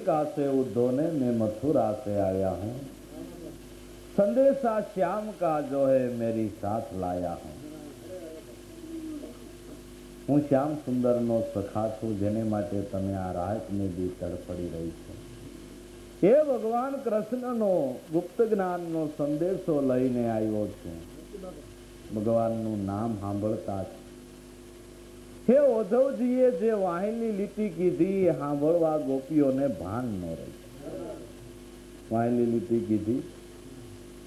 द्वारिका से उद्धव ने, मैं मथुरा से आया हूँ। संदेशा श्याम का जो है मेरी साथ लाया हूँ। હું શ્યામ સુંદરનો સખા છું, જેને માટે તમે આ રાતને બી તડફડી રહી છો. એ ભગવાન કૃષ્ણનો ગુપ્ત જ્ઞાનનો સંદેશો લઈને આવ્યો છું. ભગવાનનું નામ સાંભળતા જ હે ઉદ્ધવજીએ જે વાહિની લીટી કીધી એ સાંભળવા ગોપીઓને ભાન ન રહી. વાહિની લીટી કીધી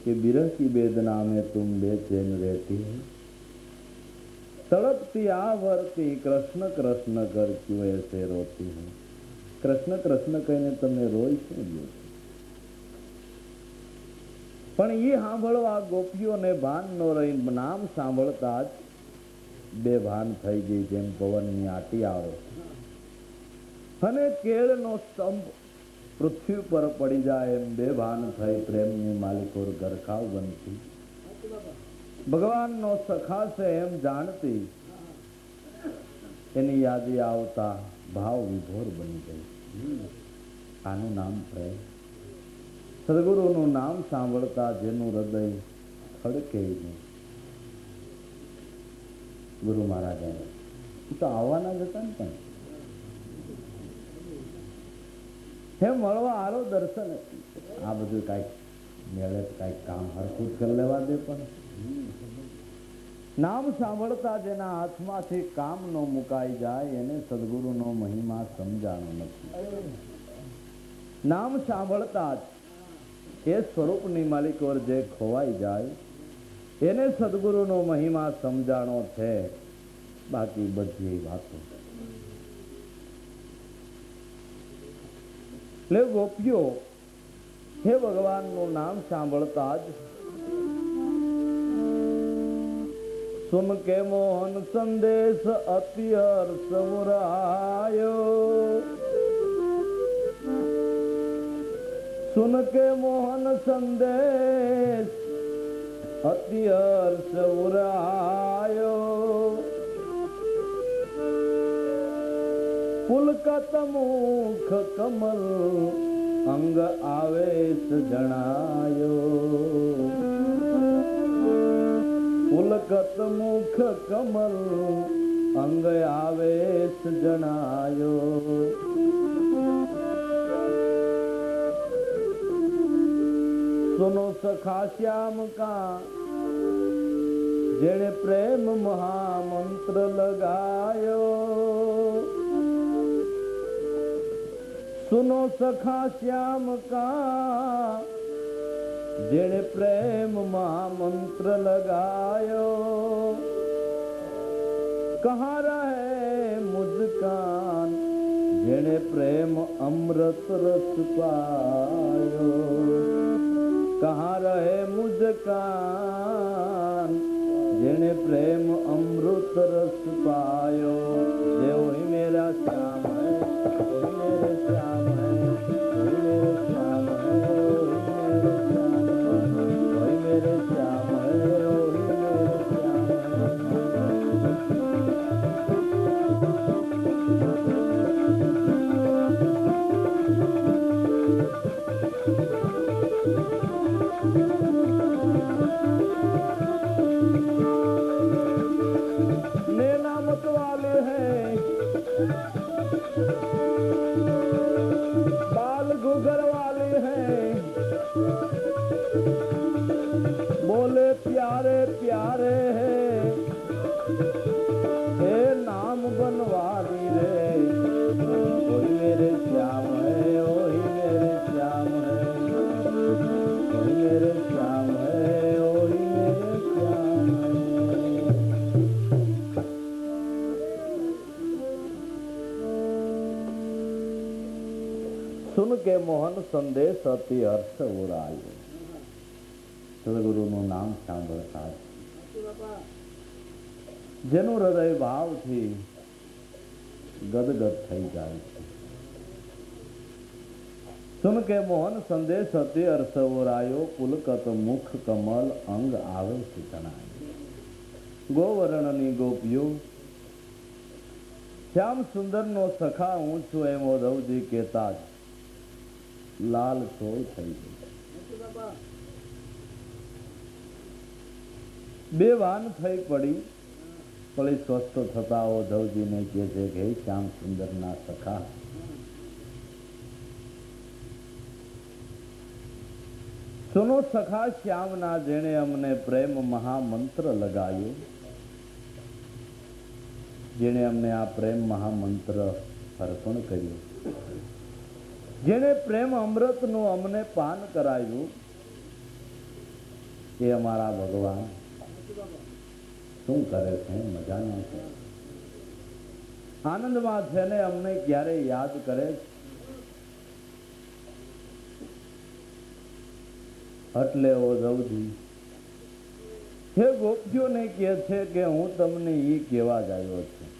कि बिरह की वेदना में तुम बेचैन रहती है, तड़पती आवरती कृष्ण कृष्ण कर क्यों ऐसे रोती है. कृष्ण कृष्ण कहीने તમે રોઈ શું ગયો? પણ એ સાંભળવા ગોપીઓને ભાન ન રહી. નામ સાંભળતા જ બેભાન થઈ ગઈ, જેમ પવનની આટી આવે અને કેળનો સ્તંભ પૃથ્વી પર પડી જાય એમ બેભાન થઈ પ્રેમની માલિકો ગરખાવ બનતી. ભગવાનનો સખા છે એમ જાણતી એની યાદી આવતા ભાવ વિભોર બની ગઈ. આનું નામ પ્રેમ. સદગુરુનું નામ સાંભળતા જેનું હૃદય ખડકે નહીં. ગુરુ મહારાજ તો આવવાના જ હતા ને, પણ હે મળવા આરો દર્શન. આ બધું કાંઈક મેળે કાંઈક કામ હરખું કરી લેવા દે. પણ નામ સાંભળતા જેના હાથમાંથી કામ ન મુકાઈ જાય એને સદગુરુનો મહિમા સમજાણો નથી. નામ સાંભળતા જ એ સ્વરૂપની માલિકોર જે ખોવાઈ જાય એને સદગુરુનો મહિમા સમજાણો છે. બાકી બધી વાતો એટલે ગોપીઓ હે ભગવાનનું નામ સાંભળતા જ સુન કે મોહન સંદેશ અતિ હર્ષ મુરાયો. સુન કે મોહન સંદેશ અતિ હર્ષ મુરાયો. પુલકત મુખ કમલ અંગ આવેશ જણાયો. પુલકત મુખ કમલ અંગ આવેશ જણાયો. સુનો સખા શ્યામ કા જેણે પ્રેમ મહામંત્ર લગાયો. सुनो सखा श्याम का जेने प्रेम महामंत्र लगायो. कहाँ रहे मुझकान जेने प्रेम अमृत रस पायो. कहाँ रहे मुझकान जेने प्रेम अमृत रस पायो. जे वही मेरा श्याम है, वही मेरे श्याम है, वही मेरे श्याम है, वही मेरे श्याम है, वही मेरे श्याम है. लेना मत वाले हैं बाल गुगर वाले हैं. बोले प्यारे प्यारे हैं हे नाम बनवाली रे. वही मेरे श्याम है, वही मेरे श्याम है, वही मेरे श्याम है, वही मेरे श्याम है. सुन के मोहन संदेश अति हर्ष उरायो. સદગુરુનું નામ સાંભળતા જેનું હૃદય ભાવથી ગદગદ થઈ જાય છે. સુન કે મોહન સંદેશ અતિ હર્ષ ઉરાયો. પુલકત મુખ કમલ અંગ આવે ચિતણાય. ગોવર્ણની ગોપીઓ શ્યામ સુંદરનો સખા હું છું એમ ઉદ્ધવજી કહેતા જ લાલ સોય થઈ ગઈ. બેભાન થઈ પડી. ફળી સ્વસ્થ થતા ઉદ્ધવજીને કહે છે કે હે શ્યામ સુંદરના સખા, સુનો સખા શ્યામના જેણે અમને પ્રેમ મહામંત્ર લગાવ્યો, જેણે અમને આ પ્રેમ મહામંત્ર અર્પણ કર્યું, જેણે પ્રેમ અમૃતનું અમને પાન કરાવ્યું, એ અમારા ભગવાન શું કરે છે? મજામાં છે, આનંદમાં છે ને અમને ક્યારે યાદ કરે છે? એટલે ઉદ્ધવજી હે ગોપીઓને કહે છે કે હું તમને એ કહેવા જ આવ્યો છું.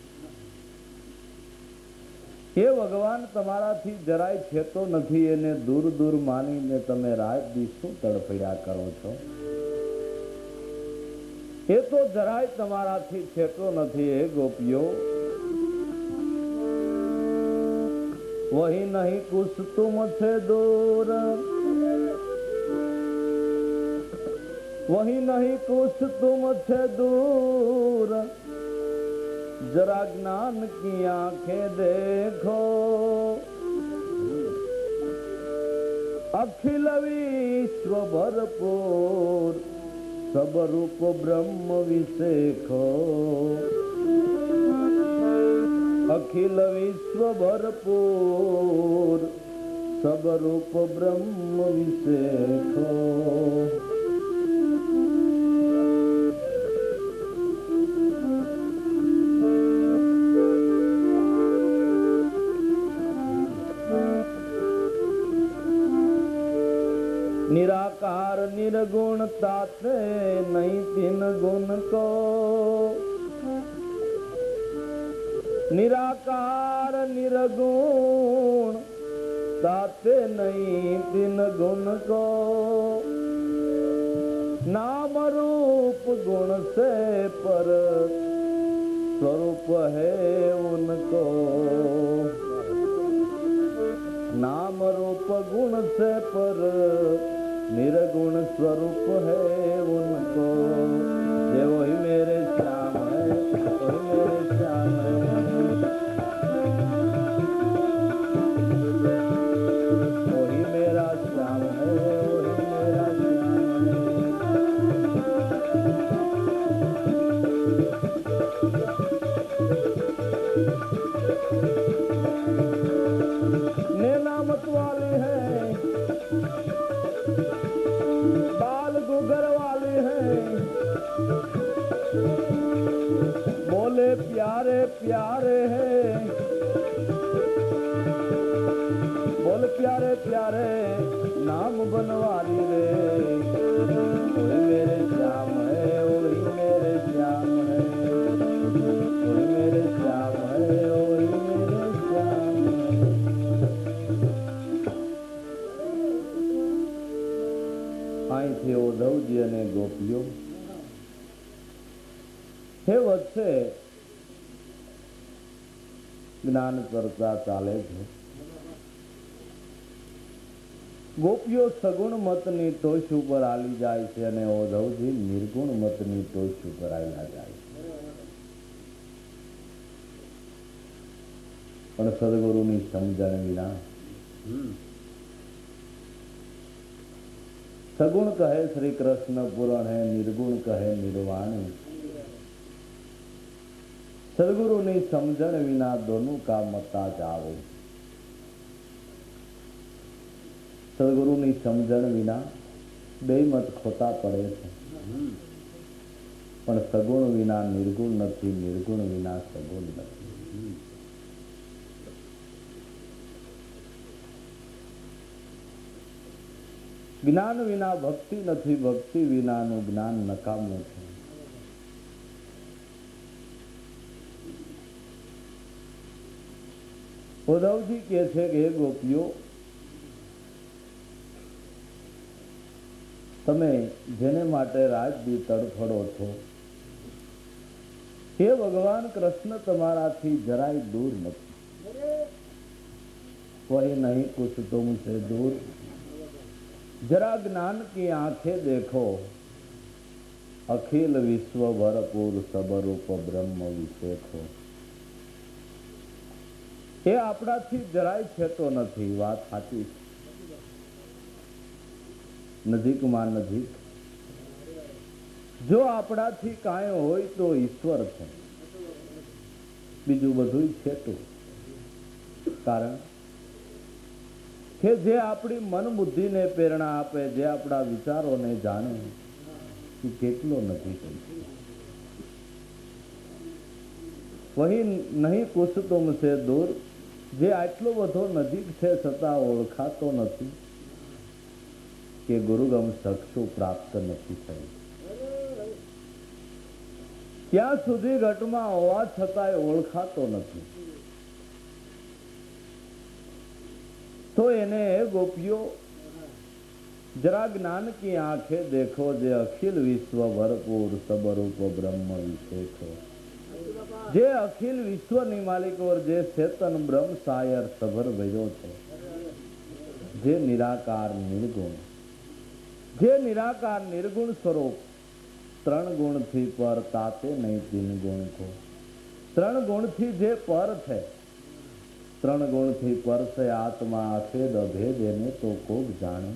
એ ભગવાન તમારાથી જરાય છેતો નથી, એને દૂર દૂર માનીને તમે રાત દી શું તડફડ્યા કરો છો? એ તો જરાય તમારાથી છેતો નથી. હે ગોપીઓ, વહી નહીં કુછ તુમ છે દૂર, वही नहीं कुछ तुम थे दूर, जरा ज्ञान की आंखें देखो, अखिल विश्व भरपूर, सब रूप ब्रह्म विसेखो, अखिल विश्व भरपूर, सब रूप ब्रह्म विसेखो. निराकार निर्गुण ताते नहीं तीन गुण को, निराकार निर्गुण ताते नहीं तीन गुण को, नाम रूप गुण से पर स्वरूप है उनको, नाम रूप गुण से पर निर्गुण स्वरूप है उनको. ये वही मेरे श्याम है, वही मेरे श्याम है, वही मेरा श्याम है, वही मेरा श्याम है. नैना मत वाली है, घर वाले हैं, बोले प्यारे प्यारे हैं, बोले प्यारे प्यारे नाम बनवारी रे. वही मेरे श्याम है, वही मेरे श्याम है, वही मेरे श्याम है, वही मेरे श्याम है. અહીંથી ઉદ્ધવજી અને ગોપીઓ હે વચ્ચે જ્ઞાન ચર્ચા ચાલે છે. ગોપીઓ સગુણ મતની ટોચ ઉપર આલી જાય છે અને ઉદ્ધવજી નિર્ગુણ મતની ટોચ ઉપર આવેલા જાય છે. પણ સદગુરુની સમજણ વિના सगुण कहे श्री कृष्ण पुराण है, निर्गुण कहे निर्वाणी. सदगुरु ने समझण विना दोनों का मता जावे. सदगुरु ने समझण विना બે મત ખોટા પડે છે. પણ સગુણ વિના નિર્ગુણ નથી, નિર્ગુણ વિના સગુણ નથી. જ્ઞાન વિના ભક્તિ નથી, ભક્તિ વિનાનું જ્ઞાન નકામું છે. ઉદ્ધવજી કહે છે કે હે ગોપીઓ, તમે જેને માટે રાત દી તડફડો છો, હે ભગવાન કૃષ્ણ તમારાથી જરાય દૂર નથી. वही नहीं कुछ तुमसे दूर, जरा ज्ञान की आंखें देखो, अखिल विश्व भरपूर सबरूप બ્રહ્મ વિશેખો। એ આપણાથી જરાય છેટો નથી, વાત સાચી છે। નજીકમાં નજીક, જો આપણાથી કાંઈ હોય તો ઈશ્વર છે, બીજું બધું છેટું। કારણ કે જે આપણી મન બુદ્ધિને પ્રેરણા આપે, જે આપણા વિચારોને જાણે, એ કેટલો નજીક છે। વહી નહીં કુછ તુમસે દૂર, જે આટલો બધો નજીક છે છતાં ઓળખાતો નથી, કે ગુરુગમ ચક્ષુ પ્રાપ્ત નથી થઈ। ત્યાં સુધી ઘટમાં હોવા છતાંય ઓળખાતો નથી। तो એને गोपियों जरा ज्ञान की आंखें देखो, जे अखिल विश्व भरपूर सबरूप ब्रह्म विशेखो। जे अखिल विश्व ની માલિક और जे चेतन ब्रह्म सायर सबर भजो छे, जे निराकार निर्गुण, जे निराकार निर्गुण स्वरूप त्रण गुण थी पर ताते नहीं तीन गुण को। त्रण गुण थी जे पर थे, त्रण गुण थी पर से आत्मा अभेद अभेद ने तो कोग जाने।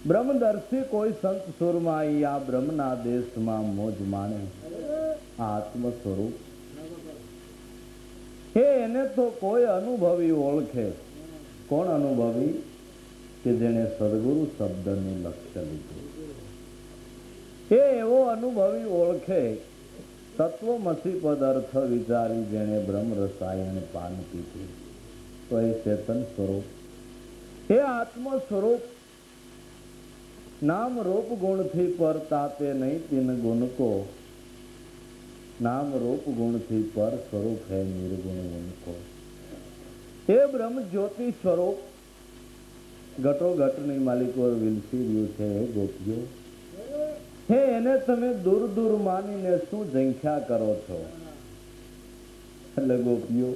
ब्रह्मदर्शी कोई संत सुरमा या ब्रह्मना देश में मोज माने। आत्म स्वरूप हे एने तो कोई अनुभवी ओळखे। कोण अनुभवी? के जेने सदगुरु शब्द ने लक्ष्य लीधुं। हे एवो अनुभवी ओळखे तत्वमसी पद अर्थ विचारी जेने ब्रह्म रसायन पान पीधुं। तो हे चेतन स्वरूप, हे आत्म स्वरूप, नाम रूप गुण थी पर ताते नहीं तीन गुण को। नाम रूप गुण थी पर स्वरूप है निर्गुण गुण को। हे ब्रह्म ज्योति स्वरूप घटो घटनी मालिक और विलसी रह्યું છે। हे गोपियों, हे એને તમે દૂર દૂર માનીને શું ઝંખ્યા કરો છો? એટલે ગોપીઓ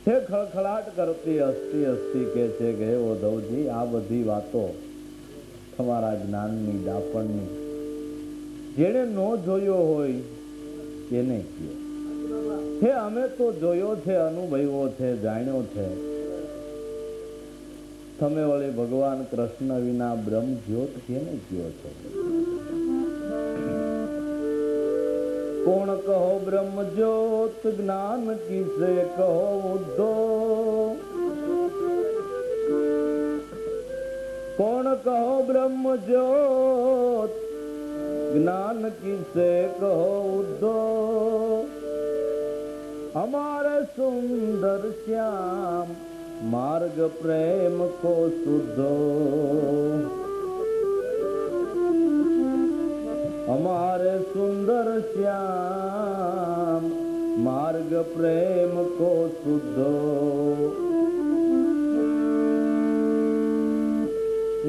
હે ખળખળાટ કરતી હસતી હસતી કહે છે કે હે ઉદ્ધવજી, આ બધી વાતો તમારા જ્ઞાનની દાપણની, જેણે નો જોયો હોય એને કહો। હે અમે તો જોયો છે, અનુભવ્યો છે, જાણ્યો છે। તમે વળી ભગવાન કૃષ્ણ વિના બ્રહ્મ જ્યોત કેને કહો છો? કોણ કહો બ્રહ્મ જ્યોત જ્ઞાન કિસે કહો ઉद्धो। કોણ કહો બ્રહ્મ જ્યોત જ્ઞાન કિસે કહો ઉद्धो। हमारे सुंदर श्याम मार्ग प्रेम को शुद्धो। हमारे सुंदर श्याम मार्ग प्रेम को शुद्धो।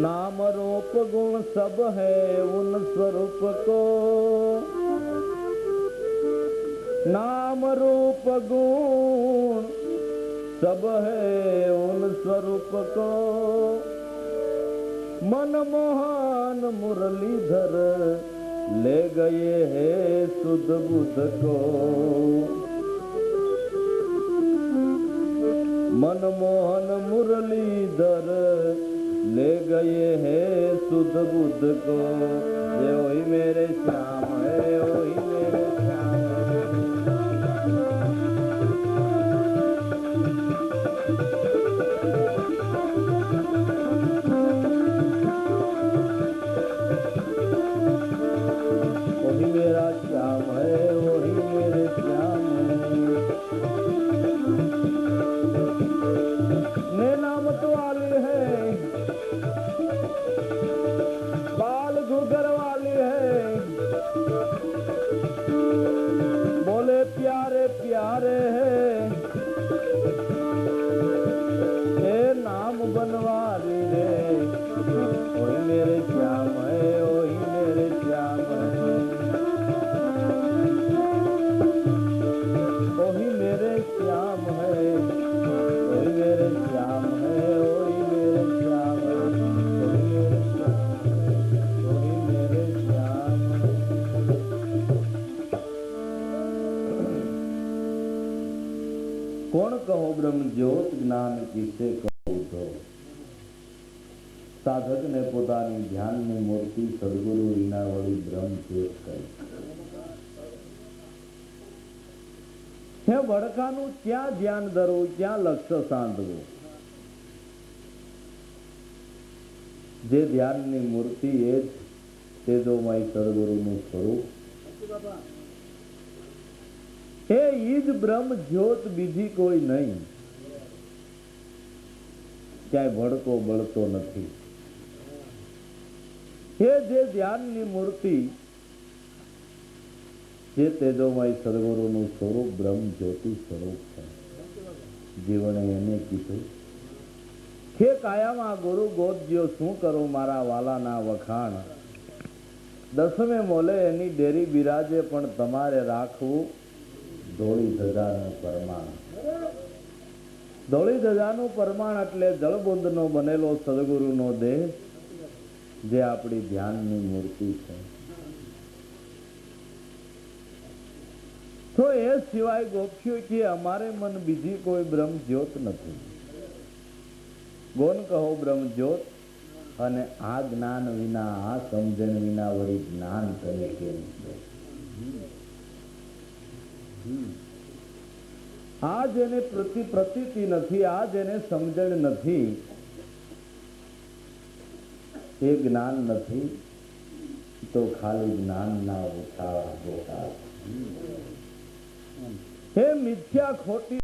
नाम रूप गुण सब है उन स्वरूप को। नाम रूप गुण सब है उन स्वरूप को। मनमोहन मुरलीधर ले गए हैं सुध बुध को। मनमोहन मुरलीधर ले गए हैं सुध बुध को। ये वही मेरे श्याम है, वही मेरे કોણ કહો બ્રહ્મ જ્યોત જ્ઞાન કિસે કહું તો સાધકને પોતાની ધ્યાનની મૂર્તિ સદગુરુ વિના વળી બ્રહ્મ જ્યોત કહી. હે વડકાનું ક્યાં ધ્યાન ધરવું, ક્યાં લક્ષ્ય સાંધવું? જે ધ્યાનની મૂર્તિ એ જ તેજોમય સદગુરુનું સ્વરૂપ, એ ઈ જ બ્રહ્મ જ્યોત, બીજી કોઈ નહીં. ક્યાંય ભડકો બળતો નથી. એ જે ધ્યાનની મૂર્તિ, જે તેજોમય સદગુરુનું સ્વરૂપ બ્રહ્મ જ્યોતિ સ્વરૂપ છે. જીવને એને કીધું કે કાયામાં ગુરુ ગોદજ્યો, શું કરું મારા વાલાના વખાણ. દસમે મોલે એની ડેરી બિરાજે, પણ તમારે રાખવું ધોળી ધજાનું પરમાણ. ધોળી ધજાનું પરમાણ એટલે જળબુંદનો બનેલો સદગુરુનો દેહ, જે આપણી ધ્યાનની મૂર્તિ છે. તો એ સિવાય ગોખ્યું કે અમારે મન બીજી કોઈ બ્રહ્મ જ્યોત નથી. ગોન કહો બ્રહ્મ જ્યોત, અને આ જ્ઞાન વિના, આ સમજણ વિના વળી જ્ઞાન કરે કેમ છે? આ જેને પ્રતીતિ નથી, આ જેને સમજણ નથી, એ જ્ઞાન નથી, તો ખાલી જ્ઞાનના ઉછાળા ગોટા. હે મિથ્યા ખોટી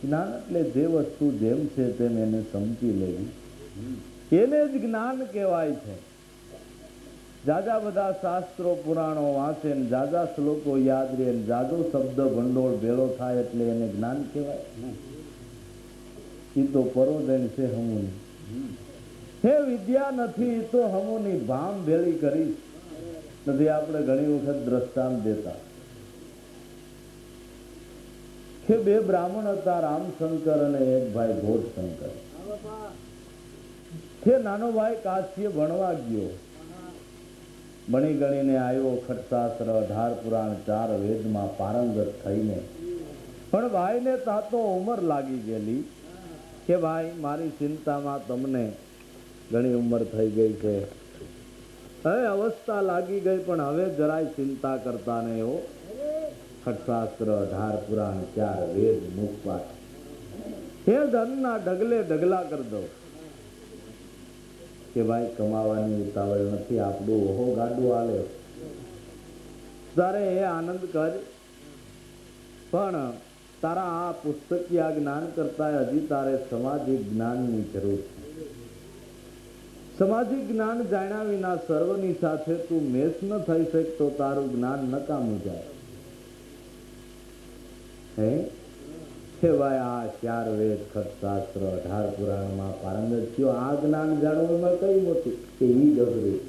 જ્ઞાન એટલે જે વસ્તુ જેમ છે તેમ એને સમજી લેવી, એને જ જ્ઞાન કહેવાય છે. જાજા બધા શાસ્ત્રો પુરાણો વાંચે, જાજા શ્લોકો યાદ રહે, જાજો શબ્દ ભંડોળ ભેળો થાય એટલે એને જ્ઞાન કહેવાય? એ તો પરોધન છે હમુની. હે વિદ્યા નથી, એ તો હમુની ભામ ભેળી કરી નથી. આપણે ઘણી વખત દ્રષ્ટાંત દેતા કે બે બ્રાહ્મણ હતા, રામશંકર અને એક ભાઈ ઘોડશંકર. કે નાનો ભાઈ કાશીએ ભણવા ગયો, ભણી ગણીને આવ્યો, ખટશાસ્ત્ર 18 પુરાણ 4 વેદમાં પારંગત થઈને. પણ ભાઈને તાતો ઉંમર લાગી ગયેલી કે ભાઈ મારી ચિંતામાં તમને ઘણી ઉંમર થઈ ગઈ છે, હવે અવસ્થા લાગી ગઈ, પણ હવે જરાય ચિંતા કરતા નહીં હો. ખટશાસ્ત્ર 18 પુરાણ 4 વેદ મુખપાઠ, હે ધનના ઢગલે ઢગલા કરી દો. કે ભાઈ કમાવાની ઉતાવળ નથી, આપણું ઓહો ગાડું હાલે, તારે એ આનંદ કર, પણ તારા આ પુસ્તકીય જ્ઞાન કરતા હજી તારે સામાજિક જ્ઞાનની જરૂર છે. સામાજિક જ્ઞાન જાણ્યા વિના સર્વની સાથે તું મેચ ન થઈ શકતો, તારું જ્ઞાન નકામું જાય. હે કે ભાઈ આ 4 વેદ ખટશાસ્ત્ર 18 પુરાણમાં પારંગત થયો, આ જ્ઞાન જાણવામાં કઈ મોટી કે ઈ ડગરું.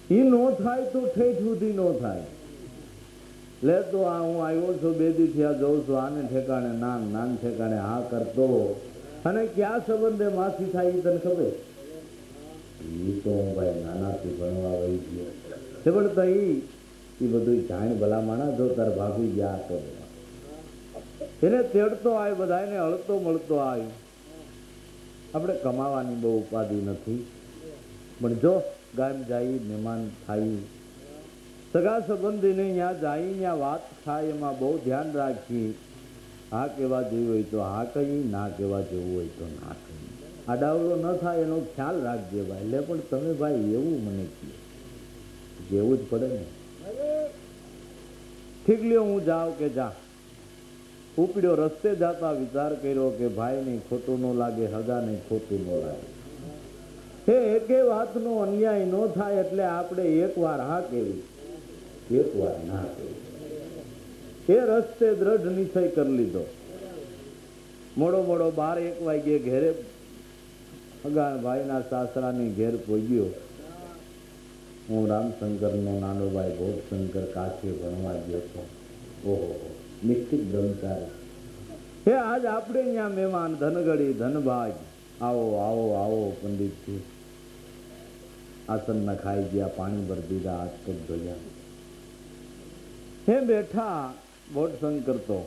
ઈ નો થાય તો ઠેઠ સુધી નો થાય. લે તો આ હું આવ્યો છું, 2 દી થયા જોઉં છું, આને ઠેકાણે નાન ઠેકાણે હા કરતો, અને ક્યાં સંબંધે માસી થાય એ તને ખબર? ઈ તો હું ભાઈ નાનાથી ભણવા વહી ગયો છે, પણ તઈ એ બધું જાણ ભલા માણા, જો તાર ભાભી ગયા તો એને તેડતો આવ્યો, બધાને હળતો મળતો આવ્યો. આપણે કમાવાની બહુ ઉપાધિ નથી, પણ જો ગામ જાય, મહેમાન થાય, સગા સંબંધીને ત્યાં જાય, ત્યાં વાત થાય, એમાં બહુ ધ્યાન રાખીએ. હા કહેવા જેવું હોય તો હા કહી, ના કહેવા જેવું હોય તો ના કહી. આડાવડો ન થાય એનો ખ્યાલ રાખજે ભાઈ. એટલે પણ તમે ભાઈ એવું મને કહો, જેવું જ પડે ને. ઠીક લ્યો, હું જાઉં કે જા. ઉપડ્યો, રસ્તે જાતા વિચાર કર્યો કે ભાઈ ને ખોટું ન લાગે, હગા ને ખોટું ન લાગે, હે એકે વાતનો અન્યાય ન થાય, એટલે આપણે એક વાર હા કેવી, એક વાર ના કેવી. એ રસ્તે દ્રઢ નિશ્ચય કરી લીધો. મોડો 12-1 વાગ્યે ઘેરે હગા ભાઈના સાસરાની ઘેર પહોંચ્યો. હું રામશંકરનો નાનો ભાઈ ઘોડશંકર કાશીએ ભણવા ગયો હતો. ઓહો, નિશ્ચિત બ્રહ્મચારી. હે આજ આપણે અહીંયા મહેમાન, ધનગડી ધનભાગ, આવો આવો આવો પંડિતજી. આસન નખાઈ ગયા, પાણી ભરી દીધા, હાથ પગ ધોયા. હે બેઠા બોટસંગ કરતો.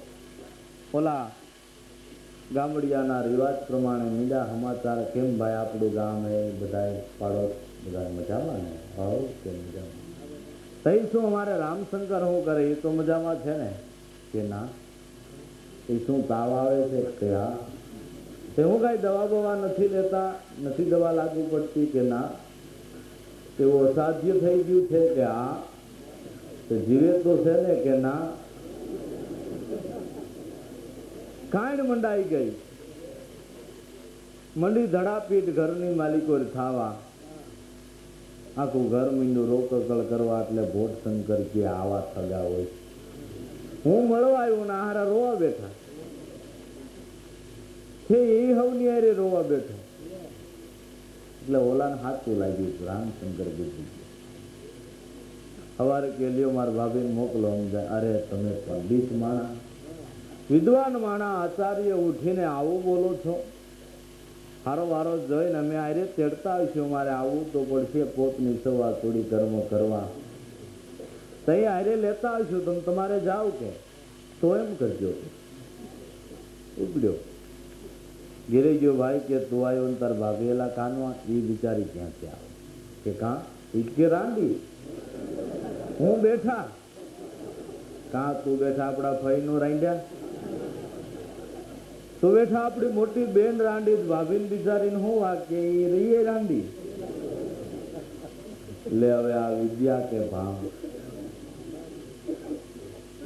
ઓલા ગામડિયાના રિવાજ પ્રમાણે મીડા સમાચાર, કેમ ભાઈ આપણું ગામ એ બધા પાડોશ બધા મજામાં ને? હવ કે મજામાં. તઈ શું અમારે રામશંકર શું કરે? એ તો મજામાં છે ને? કે ના. એ શું તાવ આવે છે? કે હા. તે હું કઈ દવા બવા નથી લેતા? નથી દવા લાગુ પડતી? કે ના. તેવું અસાધ્ય થઈ ગયું છે? કે હા. તે જીવે તો છે ને? કે ના. કાંડ મંડાઈ ગઈ, મંડી ધડાપીટ ઘરની માલિકો થાવા. આખું ઘર મીંડું રોકકળ કરવા. એટલે ભોટ શંકર કે આવા થગા હોય. હું મળવા આવ્યો ને હારા રોવા બેઠા છે. એ હવની હારે રોવા બેઠો. એટલે ઓલાને હાથું લાગ્યું. રામશંકર બુદ્ધિ સવારે કે લ્યો મારા ભાભીને મોકલો. અરે તમે પંડિત માણા, વિદ્વાન માણા, આચાર્ય ઉઠીને આવું બોલો છો? હારો વારો જોઈને અમે આરે તેડતા આવીશું. મારે આવવું તો પડશે. પોતની સવા થોડી કર્મ કરવા તઈ આરે લેતા આવીશું. તમે તમારે જાઓ કે તો એમ કરજો. ઉપડ્યો ઘેરે ગયો. ભાઈ કે તું આવ્યો ને તાર ભાગેલા કાનવા? એ બિચારી ક્યાંથી આવે? કે કાં? કે રાંડી હું બેઠા. કાં તું બેઠા? આપણા ફઈ નો રાંડ્યા. તું બેઠા આપણી મોટી બેન રાંડી. ભાભીને બિચારીને હું વાગે? એ રહીએ રાંડી. લે હવે આ વિદ્યા કે ભાવ?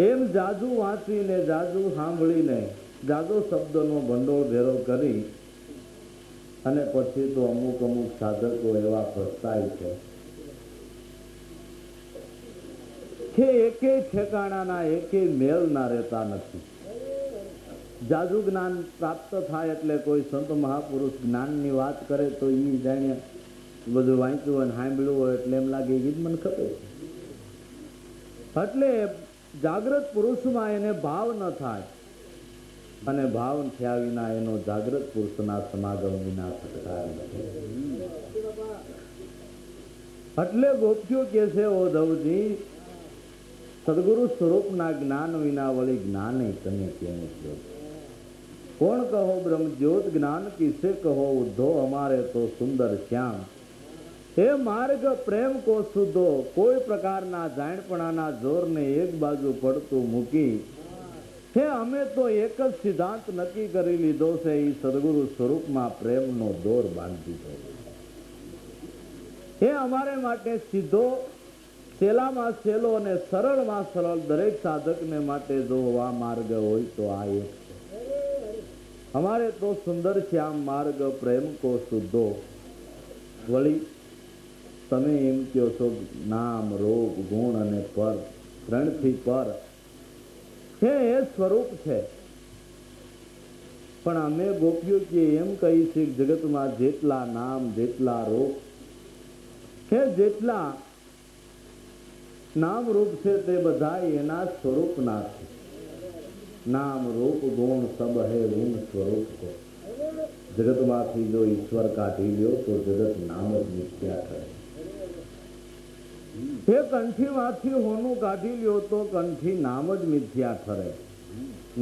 એમ જાજુ વાંચીને, જાજુ સાંભળીને, જાજો શબ્દનો ભંડોળ ભેરો કરી અને પછી તો અમુક અમુક સાધકો એવા ફસાય છે કે એકે ઠેકાણાના એકે મેળ ના રહેતા નથી. જાજુ જ્ઞાન પ્રાપ્ત થાય એટલે કોઈ સંત મહાપુરુષ જ્ઞાનની વાત કરે તો એ જાણે બધું વાંચ્યું હોય, સાંભળ્યું હોય એટલે એમ લાગે એ જ મને ખબર. એટલે જાગ્રત પુરુષમાં એને ભાવ ન થાય અને ભાવ થયા વિના એનો જાગ્રત પુરુષના સમાગમ વિના સત્કાર નથી. એટલે ગોપીઓ કે છે, ઓ ધવજી, સદગુરુ સ્વરૂપના જ્ઞાન વિના વળી જ્ઞાને તમે કેમ છો? કોણ કહો બ્રહ્મ જ્યોત, જ્ઞાન કિસે કહો ઉद्धો, અમારે તો સુંદર શ્યામ. હે માર્ગ પ્રેમ કો સુધો, કોઈ પ્રકારના જાણપણાના જોરને એક બાજુ પડતું મૂકી હે અમે તો એક જ સિદ્ધાંત નક્કી કરી લીધો છે. એ સદગુરુ સ્વરૂપમાં પ્રેમનો દોર બાંધી દીધો. હે અમારે માટે સીધો, સેલામાં સેલો અને સરળમાં સરળ દરેક સાધકને માટે જો આ માર્ગ હોય તો આ એક છે. અમારે તો સુંદર શ્યામ માર્ગ પ્રેમ કો શુદ્ધો. વળી તમે એમ કહો છો નામ, રૂપ, ગુણ અને પર, ત્રણથી પર હે એ સ્વરૂપ છે. પણ અમે ગોપીઓ કે એમ કહી છે જગતમાં જેટલા નામ, જેટલા રૂપ હે, જેટલા નામ રૂપ છે તે બધા એના સ્વરૂપના છે. નામ રૂપ ગુણ સબ હે ગુણ સ્વરૂપ કો. જગતમાંથી જો ઈશ્વર કાઢી લ્યો તો જગત નામ જ મિથ્યા કરે. હે કંઠીમાંથી હોનું કાઢી લ્યો તો કંઠી નામ જ મિથ્યા ઠરે.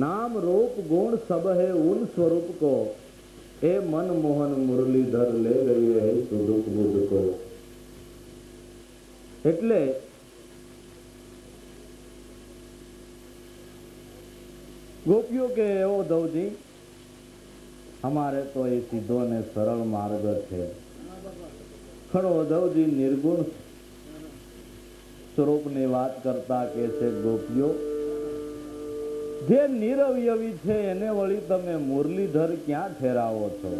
નામ રૂપ ગુણ સબ હે ઉન સ્વરૂપ કો. એ મનમોહન મુરલીધર લે ગઈ હે સુદુખ બુદ્ધ કો. એટલે ગોપીઓ કે એવો ધવજી, અમારે તો એ સીધો ને સરળ માર્ગ છે. ખરો ધવજી નિર્ગુણ સ્વરૂપની વાત કરતા કે છે ગોપીઓ, જે નિરવયવી છે એને વળી તમે મુરલીધર ક્યાં ઠેરાવો છો?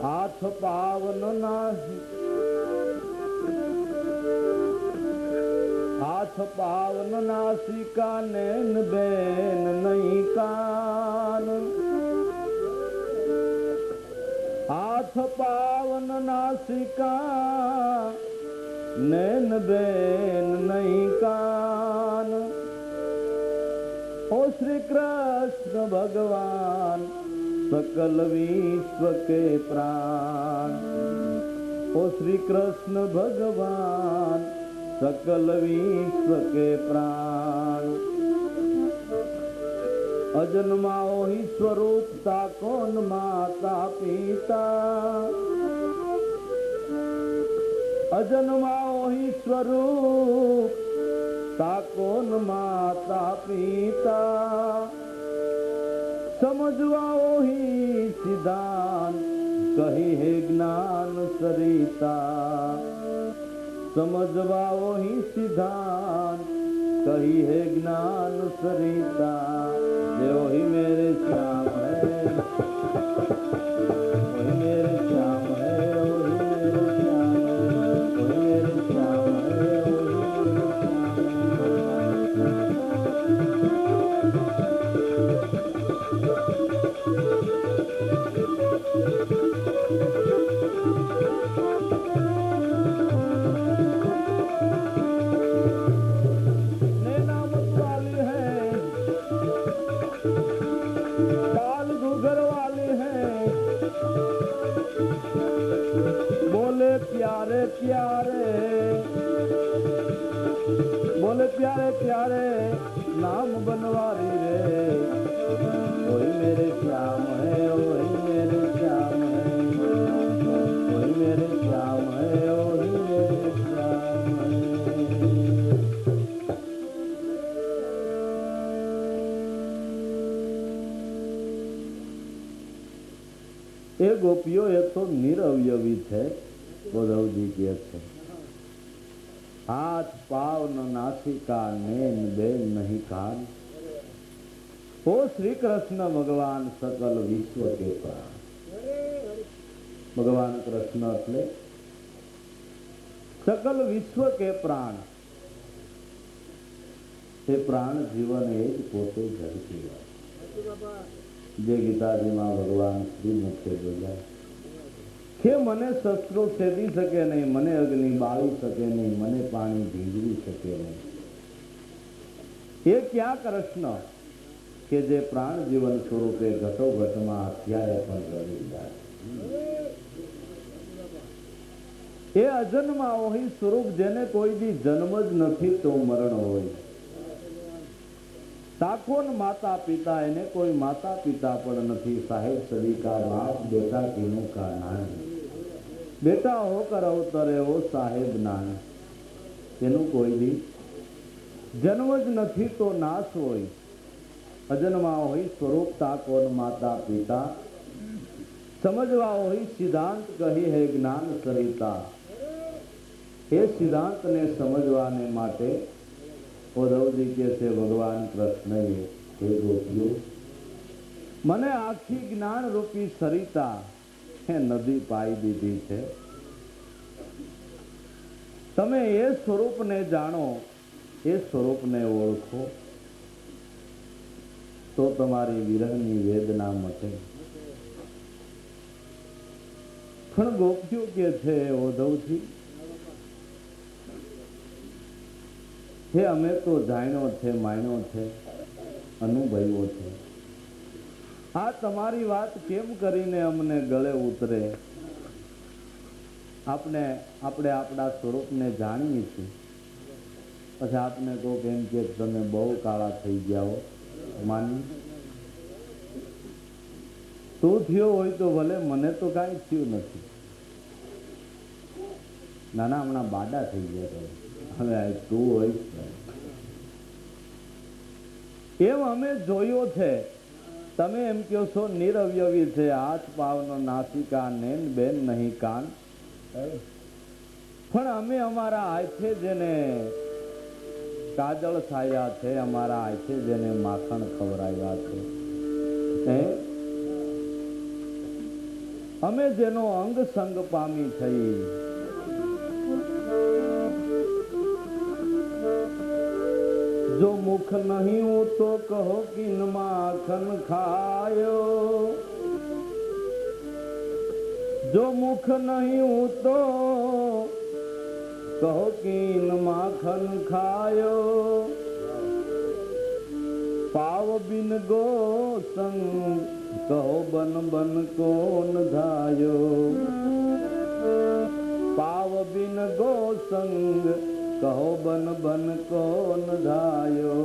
હાથ પાવન નાહી, હાથ પાવન નાસિકા, નૈન બેન નહીં કાન. હાથ પાવન નાસિકા, નૈન બેન નહીં કાન. ઓ શ્રી કૃષ્ણ ભગવાન सकल विश्व के प्राण। ओ श्री कृष्ण भगवान सकल विश्व के प्राण। अजन्माओ ही स्वरूपता कौन माता पिता। अजन्माओ ही स्वरूप ताकोन माता पिता। समझवाओ ही सिद्धांत कही है ज्ञान सरिता। समझवाओ ही सिद्धांत कही है ज्ञान सरिता। जो ही मेरे श्याम है वही मेरे श्याम है। प्यारे प्यारे बोले प्यारे प्यारे नाम बनवारी रे। वही मेरे श्याम है वही मेरे श्याम है। वही मेरे श्याम है वही मेरे श्याम है। એ ગોપીઓ એ તો નિરવયવી છે। ઉદ્ધવજી કહે છે હાથ પાવ ન નાસિકા નેન બેન નહીં કાન। ओ श्री कृष्ण भगवान सकल विश्व के प्राण। भगवान कृष्ण એટલે सकल विश्व के प्राण। તે પ્રાણ જીવન એ જ પોતે ઝડપી જે ગીતાજીમાં ભગવાન શ્રી મુખે બોલ્યા કે મને શસ્ત્રો છેદી શકે નહીં, મને અગ્નિ બાળી શકે નહીં, મને પાણી ભીંજવી શકે નહીં। એ ક્યાં કૃષ્ણ કે જે પ્રાણ જીવન સ્વરૂપે ઘટોઘટમાં અત્યારે પણ રડી જાય। એ અજન્મા હોય સ્વરૂપ જેને કોઈ દી જન્મ જ નથી તો મરણ હોય। ताकोन माता पिता એને કોઈ માતા પિતા પણ નથી। साहेब सभी का बाप बेटा तीनों का नाम। बेटा होकर अवतरे वो साहेब नाम। તેનું કોઈ દી જન્મ જ નથી તો નાશ હોય। અજન્મા હોય સ્વરૂપ તાકોન માતા પિતા। સમજવા હોય સિદ્ધાંત કહી હે જ્ઞાન સરિતા। એ સિદ્ધાંતને સમજવાને માટે ઉદ્ધવજી કે છે ભગવાન કૃષ્ણએ હે ગોપીઓ મને આખી જ્ઞાન રૂપી સરિતા એ નદી પાઈ દીધી છે। તમે એ સ્વરૂપને જાણો, એ સ્વરૂપને ઓળખો તો તમારી વિરહની વેદના મટે। પણ ગોપીઓ કે છે ઉદ્ધવજી હે અમે તો જાણ્યો છે, માન્યો છે, અનુભવ્યો છે। આ તમારી વાત કેમ કરીને અમને ગળે ઉતરે? આપણે આપણા સ્વરૂપને જાણીએ છીએ, પછી આપને કહો કેમ કે તમે બહુ કાળા થઈ ગયા હો। માની તું થયો હોય તો ભલે, મને તો કાંઈ થયું નથી। નાના હમણાં બાડા થઈ ગયા હવે તું હોય એમ અમે જોયો છે। તમે એમ કહો છો નિરવયવી છે, હાથ પાવનો નાસિકા નેન બેન નહીં કાન। પણ અમે અમારા હાથે જેને કાજળ છાયા છે, અમારા હાથે જેને માખણ ખવડાવ્યા છે, અમે જેનો અંગ સંગ પામી થઈ, जो मुख नहीं हो तो कहो कि न माखन खायो। जो मुख नहीं हो तो कहो कि न माखन खायो। पाव बिन गो संग कहो बन बन कौन धायो। पाव बिन गो संग कहो बन बन कौन धायो।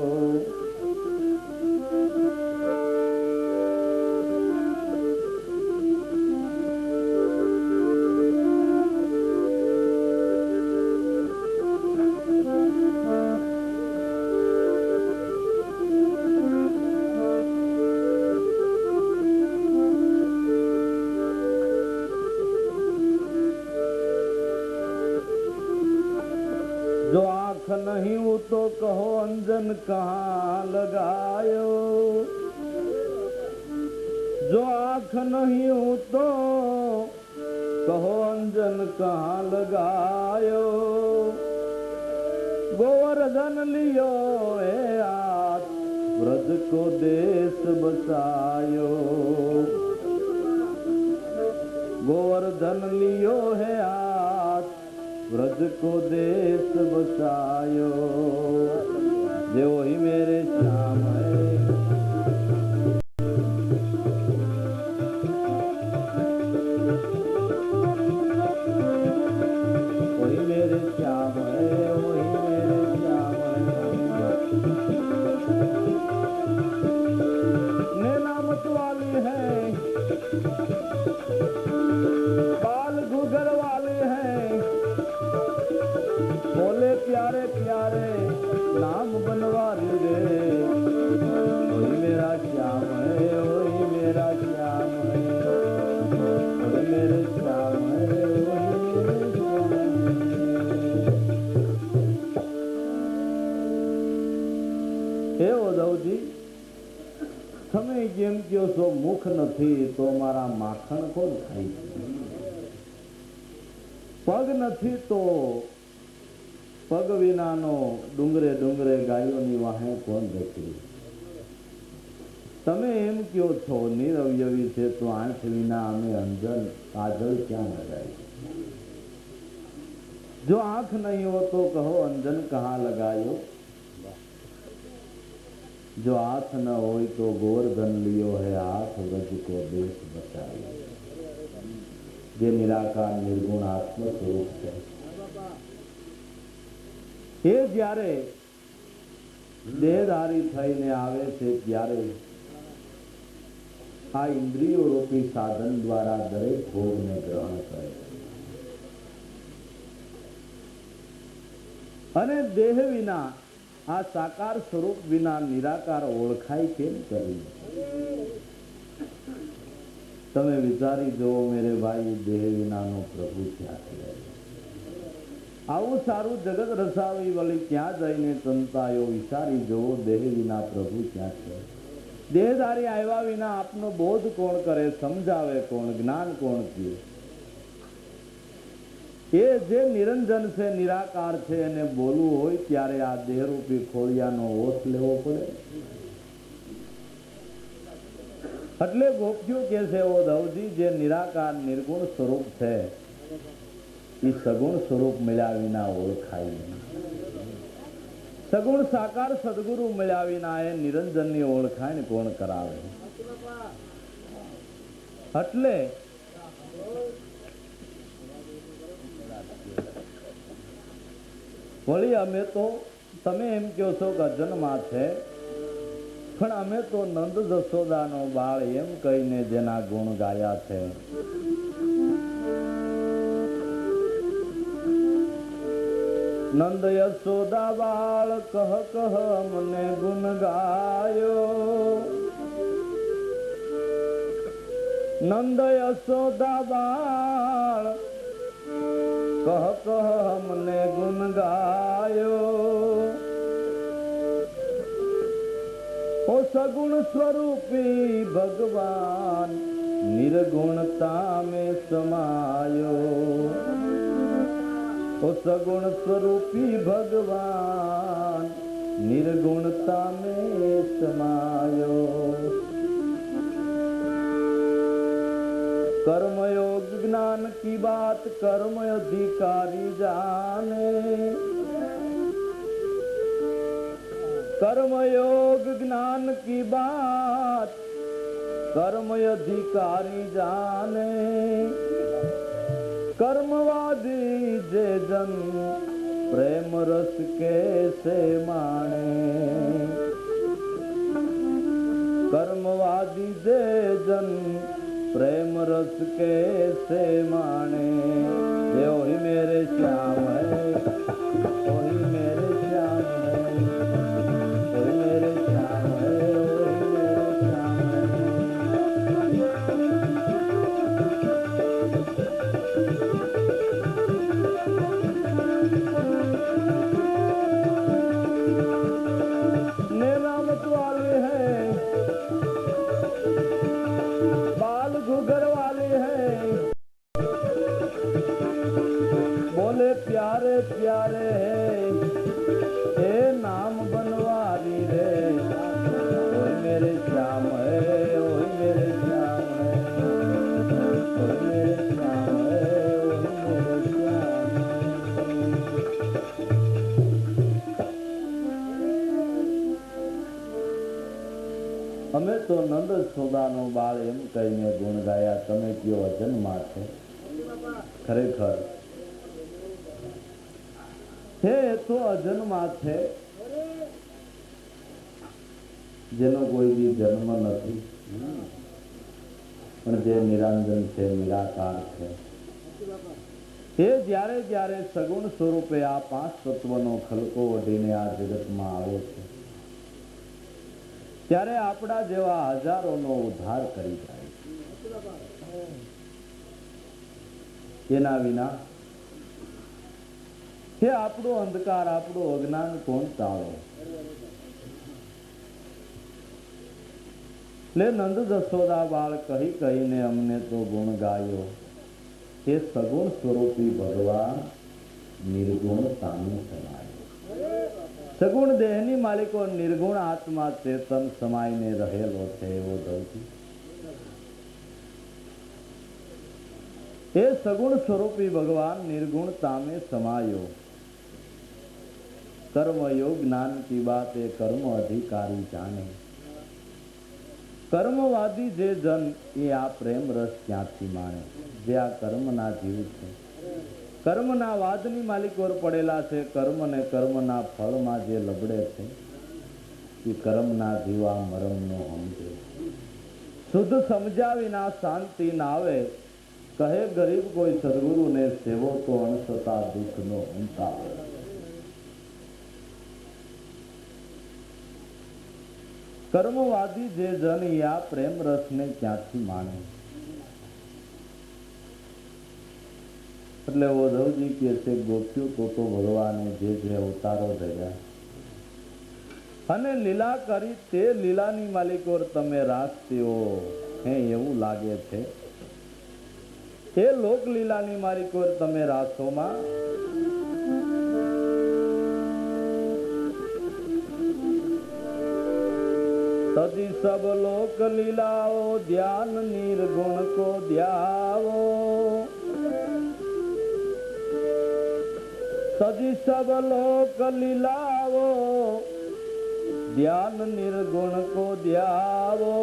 जो आंख नहीं हो तो कहो अंजन कहाँ लगायो। जो आंख नहीं हो तो कहो अंजन कहाँ लगायो। गोवर्धन लियो है हाथ व्रज को देश बसायो। गोवर्धन लियो है हाथ व्रज को देश बसायो। जो ही मेरे श्याम है वही मेरे श्याम है, वही मेरे श्याम है। नैनामत वाली है, बाल घुघर वाले हैं, बोले प्यारे प्यारे नाम बनवारी रे। वही मेरा श्याम है, वही मेरा श्याम है, वही मेरे श्याम है, वही मेरे श्याम है। हे उद्धवजी, તમે જેમ કહો છો મુખ નથી તો મારા માખણ કોણ ખાય? પગ નથી તો પગ વિનાનો ડુંગરે ડુંગરે ગાયોની વાહે કોણ દેખી? તમે એમ કહો છો નિરવયવી છે તો આંખ વિના અમે અંજન કાજલ ક્યાં લગાવી? જો આંખ નહીં હો તો કહો અંજન કહાં લગાયો। जो हाथ न हो तो गोवर्धन लियो है हाथ व्रज को देश बचायो। जे निराकार निर्गुण आत्म स्वरूप है એ જ્યારે દેહધારી થઈને આવે છે ત્યારે આ ઇન્દ્રિયો રૂપી સાધન દ્વારા દરેક ભોગને ગ્રહણ કરે અને દેહ વિના આ સાકાર સ્વરૂપ વિના નિરાકાર ઓળખાય કેમ કરી? તમે વિચારી જુઓ મેરે ભાઈ, દેહ વિનાનો પ્રભુ ક્યાંથી આવ્યો? આવું સારું જગત રસાવી વળી ક્યાં જઈને તંતાયો? વિચારી જુઓ દેહ વિના પ્રભુ ક્યાં છે? દેહધારી આવ્યા વિના આપનો બોધ કોણ કરે? સમજાવે કોણ? જ્ઞાન કોણ કહે? એ જે નિરંજન છે, નિરાકાર છે, એને બોલવું હોય ત્યારે આ દેહરૂપી ખોળિયાનો ઓથ લેવો પડે। એટલે ગોપીઓ કે છે ઉદ્ધવજી, જે નિરાકાર નિર્ગુણ સ્વરૂપ છે એ સગુણ સ્વરૂપ મળ્યા વિના ઓળખાય નહીં। સગુણ સાકાર સદગુરુ મળ્યા વિના એ નિરંજનની ઓળખાણ કોણ કરાવે? એટલે વળી અમે તો, તમે એમ કહો છો કે જન્મા છે, પણ અમે તો નંદ જશોદાનો બાળ એમ કહીને જેના ગુણ ગાયા છે। નંદ યશોદા બાળ કહ કહ મને ગુણ ગાયો। નંદ યશોદા બાળ कह कह हमने गुण गायो। ओ सगुण स्वरूपी भगवान निर्गुणता में समायो। ओ सगुण स्वरूपी भगवान निर्गुणता में समायो। कर्मयोग ज्ञान की बात कर्म अधिकारी जाने। कर्मयोग ज्ञान की बात कर्म अधिकारी जाने, कर्मवादी जे जन प्रेम रस कैसे माने, कर्मवादी जे जन प्रेम रस कैसे माने। जो ही मेरे श्याम है, वही मेरे श्याम है, वही मेरे श्याम है, वही मेरे श्याम है। नेनामत वाले हैं, बाल घुगर वाले हैं, बोले प्यारे प्यारे है, हे नाम बनवारी रे, वही मेरे श्याम है, वही मेरे श्याम है, वही मेरे श्याम है, वही मेरे श्याम है। અમે તો નંદ સોદાનો બાળ એમ કહીને ગુણ ગાયા, તમે કયો અજન્મા છે ખરેખર છે તો અજન્મા છે, જેનો કોઈ બી જન્મ નથી, પણ જે નિરાંજન છે, નિરાકાર છે, એ જ્યારે જ્યારે સગુણ સ્વરૂપે આ પાંચ તત્વનો ખલકો વઢીને આ જગતમાં આવે છે, ત્યારે આપણા જેવા હજારોનો ઉદ્ધાર કરી જાય છે। એના વિના हे આપણો અંધકાર, આપણો અજ્ઞાન કોણ ટાળે? લે નંદ જશોદા બાળ કહી કહીને અમને તો ગુણ ગાયો, એ સગુણ સ્વરૂપી ભગવાન નિર્ગુણતાનું સમાયો, સગુણ દેહની માલિકો નિર્ગુણ આત્મા ચેતન સમાઈને રહેલો છે એવો દૌતી, એ સગુણ સ્વરૂપી ભગવાન નિર્ગુણતા में समायो, कर्मयोग ज्ञान की बात है कर्म अधिकारी जाने, કર્મવાદી જે જન એ આ પ્રેમ રસ ક્યાંથી માણે, જે આ કર્મના જીવ છે, કર્મના વાદની માલિક પર પડેલા છે, કર્મ ને કર્મના ફળમાં જે લબડે છે, એ કર્મના જીવા મરમનો સમજે, શુદ્ધ સમજ્યા વિના શાંતિ ના આવે, કહે ગરીબ કોઈ સદગુરુ ને સેવો તો અણસતા દુઃખ નો અંત આવે। કર્મવાદી જે જન આ પ્રેમ રસ ને ક્યાંથી માને, એટલે ઉદ્ધવજી કહે છે ગોખ્યું તો ભગવાને જે જે અવતારો ધર્યા અને લીલા કરી, તે લીલાની માલિકો તમે રાસ્તીઓ હે એવું લાગે છે, એ લોક લીલાની માલિકો તમે રાસોમાં सदी सब लोक लीलाओ, ध्यान निर्गुण को ध्यावो, सदी सब लोक लीलाओ, ध्यान निर्गुण को ध्यावो,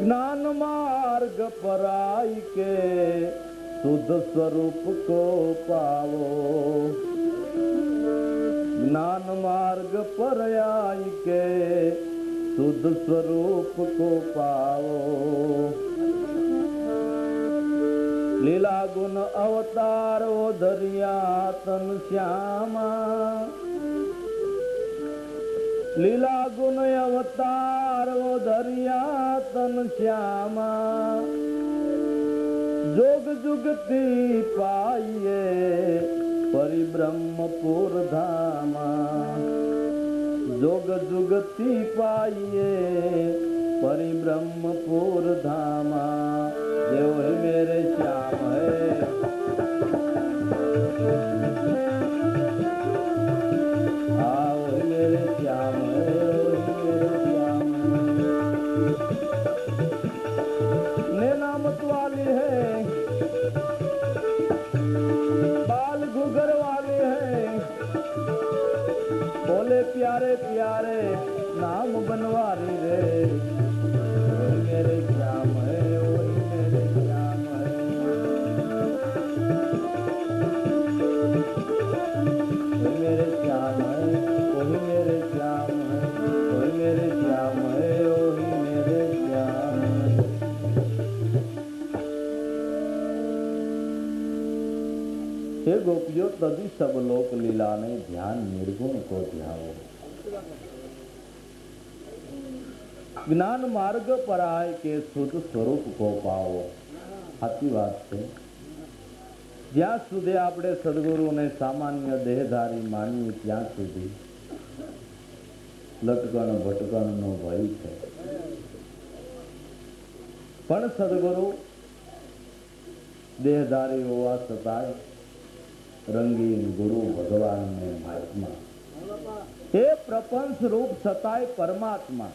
ज्ञान मार्ग पर आई के शुद्ध स्वरूप को पावो, ज्ञान मार्ग पर आई के शुद्ध स्वरूप को पावो, लीला गुण अवतार वो धरिया तन श्यामा, लीला गुण अवतार वो धरिया तन श्यामा, जोग जुगती पाइए परिब्रह्मपुर धामा, जोग जुगती पाइए परिब्रह्मपुर धामा, जो है मेरे श्याम है, आओ मेरे श्याम है, मेरे श्याम ने नामत वाली है, बाल घुगर प्यारे प्यारे नाम बनवारी रे, वही मेरे श्याम है, वही मेरे श्याम है। वही मेरे श्याम है, वही मेरे श्याम है, वही मेरे श्याम है, वही मेरे श्याम है। हे गोपियों, तभी सब लोक लीला ने ध्यान निर्गुण को ध्याओ। જ્ઞાન માર્ગ પર આય કે શુદ્ધ સ્વરૂપ કો પાવો। સાચી વાત છે। જ્યાં સુધી આપણે સદગુરુને સામાન્ય દેહધારી માનીએ ત્યાં સુધી લટકણ ભટકણનો ભય છે। પણ સદગુરુ દેહધારી હોવા છતાંય રંગીન ગુરુ ભગવાન ને મહાત્મા, हे प्रपंच रूप सताय परमात्मा,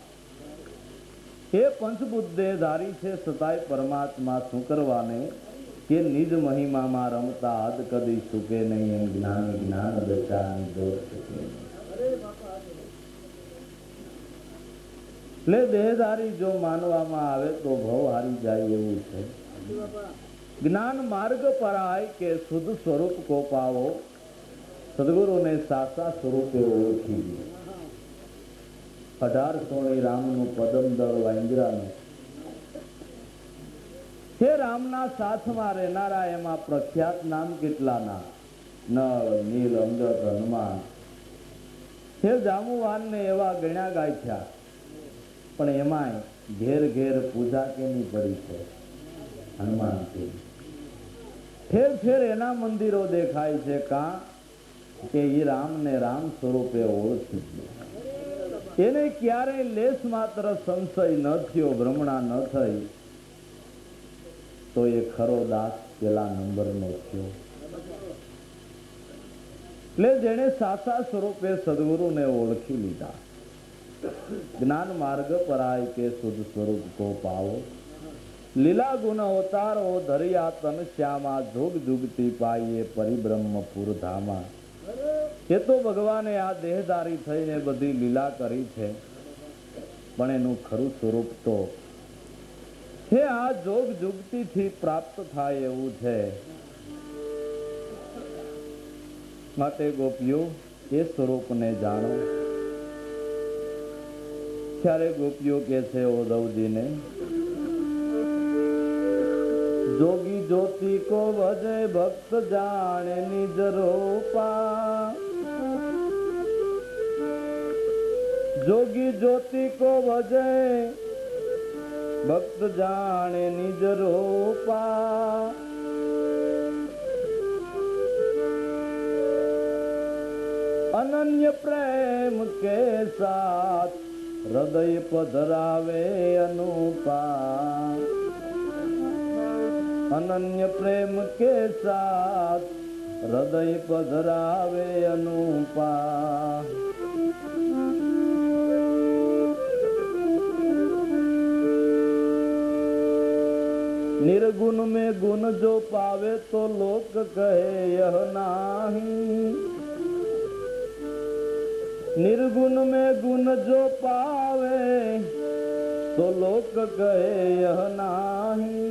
हे पंचबुद्धेधारी છે સતાય પરમાત્મા શું કરવાને કે નિજ મહિમામાં રમતા હદ કદી સુકે નહીં, એમ જ્ઞાની જ્ઞાન દશાની દોર શકે નહીં। એટલે દેહધારી જો માનવામાં આવે તો ભવ હારી જાય એવું છે। જ્ઞાન માર્ગ પર આય કે શુદ્ધ સ્વરૂપ કો પાવો। સદગુરુને સાચા સ્વરૂપે ઓળખી લે। 1800 રામનું પદમ દળ વાંદરાનું, હે રામના સાથમાં રહેનારા એમાં પ્રખ્યાત નામ કેટલાના? નળ, નીલ, અંગદ, હનુમાન। હે જાંબુવાનને એવા ગણ્યા ગાયઠ્યા, પણ એમાંય ઘેર ઘેર પૂજા કેની પડી છે? હનુમાનથી। ઠેર ઠેર એના મંદિરો દેખાય છે। કાં કે એ રામને રામ સ્વરૂપે ઓળખી ગયો। એને ક્યારેય લેશ માત્ર સંશય ન થયો, ભ્રમણા ન થઈ, તો એ ખરો દાસ પેલા નંબરનો થયો। એટલે જેને સાચા સ્વરૂપે સદગુરુને ઓળખી લીધા। જ્ઞાન માર્ગ પર આય કે શુદ્ધ સ્વરૂપ કો પાવો। લીલા ગુણ અવતારો ધરિયા તન શ્યામા, જોગ જુગતી પાઈએ પરિબ્રહ્મપુર ધામા। એ તો ભગવાને આ દેહધારી થઈને બધી લીલા કરી છે, પણ એનું ખરું સ્વરૂપ તો હે આ જોગ જુગતીથી પ્રાપ્ત થાય એવું છે। માટે ગોપીઓ એ સ્વરૂપને જાણો। ત્યારે ગોપીઓ કે છે ઉદ્ધવજીને, जोगी ज्योति को भजे भक्त जाने निज रूपा। जोगी ज्योति को भजे भक्त जाने निज रूपा। अनन्य प्रेम के साथ हृदय पधरावे अनुपा। अनन्य प्रेम के साथ हृदय पधरावे अनुपा। निर्गुण में गुण जो पावे तो लोक कहे यह नाही। निर्गुण में गुण जो पावे तो लोक कहे यह नाही।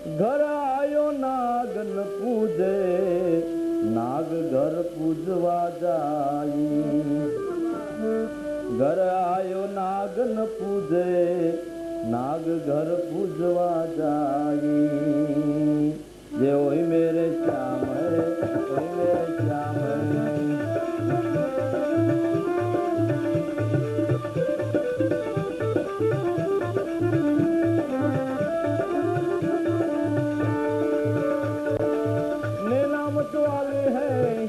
घर आयो नाग न पूजे, नाग घर पूजवा जाई। घर आयो नाग न पूजे, नाग घर पूजवा जाई। ये वही मेरे श्याम है, वही मेरे श्याम है। वाले हैं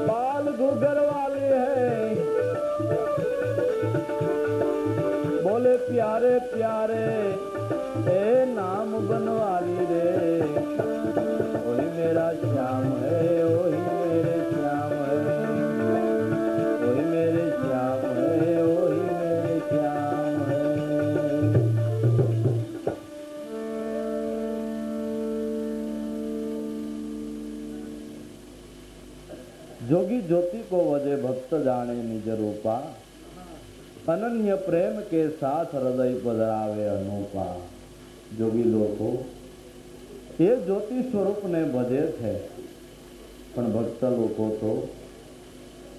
बाल घुगर वाले हैं, बोले प्यारे प्यारे ए नाम बनवाली रे। वही मेरा श्याम है, वही मेरे श्याम है, वही मेरे श्याम है, वही मेरे श्याम है। जोगी ज्योति को वजे भक्त जाने निज रूपा, अनन्य प्रेम के साथ हृदय पधरावे अनूपा। जोगी लोको એ જ્યોતિ સ્વરૂપને ભજે છે, પણ ભક્ત લોકો તો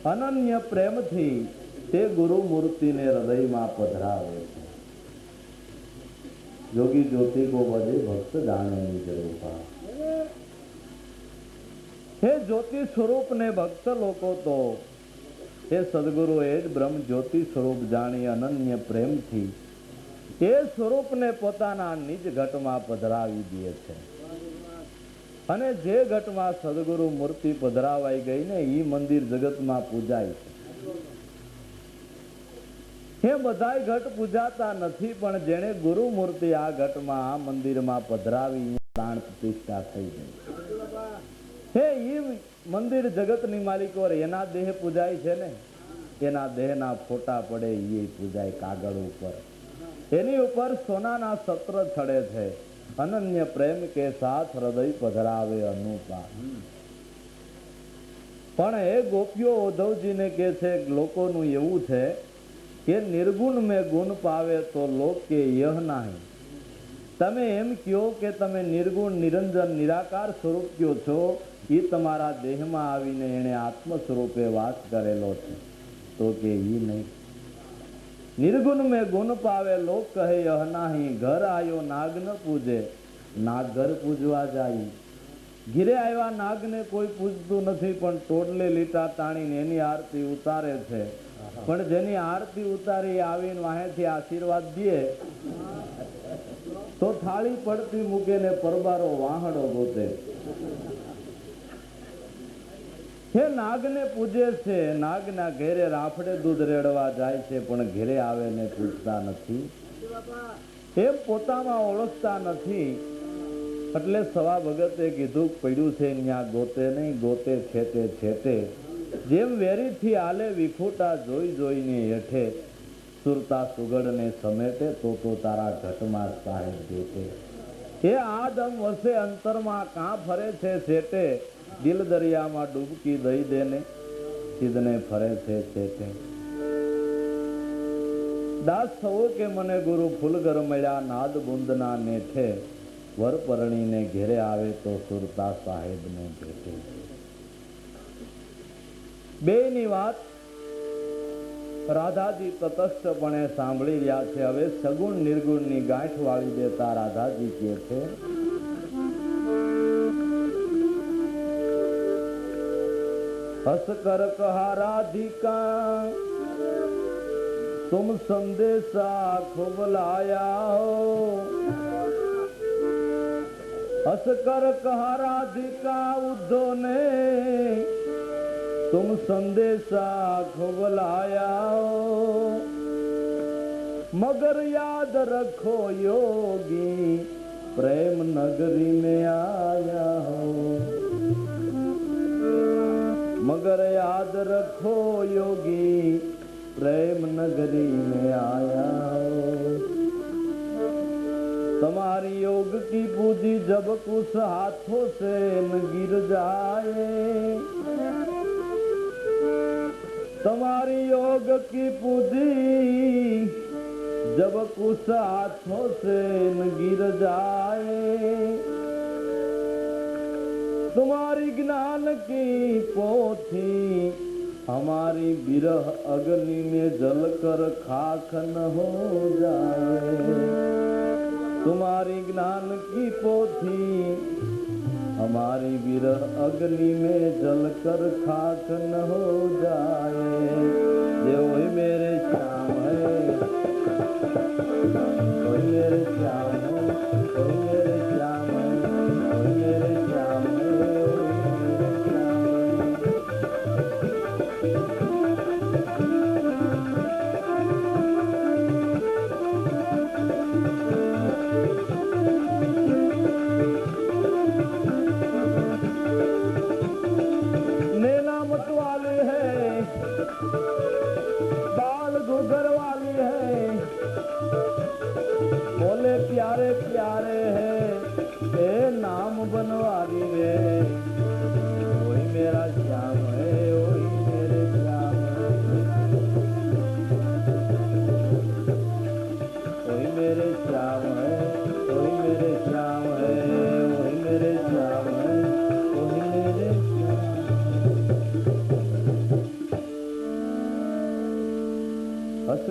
અનન્ય પ્રેમથી તે ગુરુ મૂર્તિને હૃદયમાં પધરાવે છે. જોગી જ્યોતિ કો ભજે ભક્ત જાણે નિજ રૂપા. હે જ્યોતિ સ્વરૂપને ભક્ત લોકો તો એ સદગુરુ એ જ બ્રહ્મ જ્યોતિ સ્વરૂપ જાણી અનન્ય પ્રેમથી એ સ્વરૂપને પોતાના નિજ ઘટમાં પધરાવી દે છે. અને જે ઘટમાં સદગુરુ મૂર્તિ પધરાવાઈ ગઈ ને એ મંદિર જગતમાં પૂજાય છે. એ બધાય ઘટ પૂજાતા નથી, પણ જેણે ગુરુ મૂર્તિ આ ઘટમાં આ મંદિરમાં પધરાવી પ્રાણ પ્રતિષ્ઠા થઈ ગઈ. હે ઈ મંદિર જગતની માલિકો એના દેહ પૂજાય છે ને, એના દેહના ફોટા પડે એ પૂજાય કાગળ ઉપર, એની ઉપર સોનાના સત્ર ચડે છે. અનન્ય પ્રેમ કે સાથ હૃદય પધરાવે અનુપા. પણ એ ગોપીઓ ઉદ્ધવજીને કે છે, લોકોનું એવું છે કે નિર્ગુણ મેં ગુણ પાવે તો લોક કે યહ નહીં. તમે એમ કહો કે તમે નિર્ગુણ નિરંજન નિરાકાર સ્વરૂપ કયો છો, એ તમારા દેહમાં આવીને એને આત્મ સ્વરૂપે વાસ કરેલો છે, તો કે ઈ નહીં. નિર્ગુણ મેં ગુણ પાવે લોક કહે યહ નહીં. ઘર આયો નાગ ન પૂજે, નાગ ઘર પૂજવા જાય. ઘીરે આવ્યા નાગને કોઈ પૂજતું નથી, પણ ટોડલે લીટા તાણીને એની આરતી ઉતારે છે. પણ જેની આરતી ઉતારી આવીને વાહેથી આશીર્વાદ દે તો થાળી પડતી મૂકે ને પરબારો વાહડો ગોતે. હે નાગને પૂજે છે, નાગના ઘેરે રાફડે દૂધ રેડવા જાય છે, પણ ઘેરે આવે ને પૂછતા નથી. એમ પોતામાં ઓળખતા નથી. એટલે સવા ભગતે કીધું પડ્યું છે ન્યા ગોતે નહીં, ગોતે છેટે છેટે. જેમ વેરીથી આલે વિખોટા જોઈ જોઈને હેઠે, સુરતા સુગડને સમેટે તો તારા ઘટમાં સાહેબ દેતે. એ આ દમ વસે અંતરમાં કાં ફરે છે છેટે, દિલ દરિયામાં ડૂબકી દઈ દેને સિદ્ધને ફરે છે છેટે. દાસ થવો કે મને ગુરુ ફૂલગર મળ્યા નાદ બુંદના નેઠે, વર પરણીને ઘેરે આવે તો સુરતા સાહેબને ભેટે. બેની વાત રાધાજી તટસ્થપણે સાંભળી રહ્યા છે. હવે સગુણ નિર્ગુણની ગાંઠ વાળી દેતા રાધાજી કહે છે, હસ કર કહા રાધિકા तुम संदेशा खूब लाया हो. हस कर कहा राधिका उद्धव ने तुम संदेशा खूब लाया हो. मगर याद रखो योगी प्रेम नगरी में आया हो. मगर याद रखो योगी प्रेम नगरी में आया हो. तुम्हारी योग की पूंजी जब कुछ हाथों से न गिर जाए, तुम्हारी योग की पूंजी जब कुछ हाथों से न गिर जाए, तुम्हारी ज्ञान की पोथी हमारी विरह अग्नि में जलकर खाक न हो जाए. तुम्हारी ज्ञान की पोथी हमारी विरह अग्नि में जलकर खाक न हो जाए. ये वही मेरे श्याम है, वही मेरे श्याम है, वही मेरे श्याम है, वही मेरे श्याम है. प्यारे प्यारे है ए नाम बनवारी रे. वही मेरा श्याम है.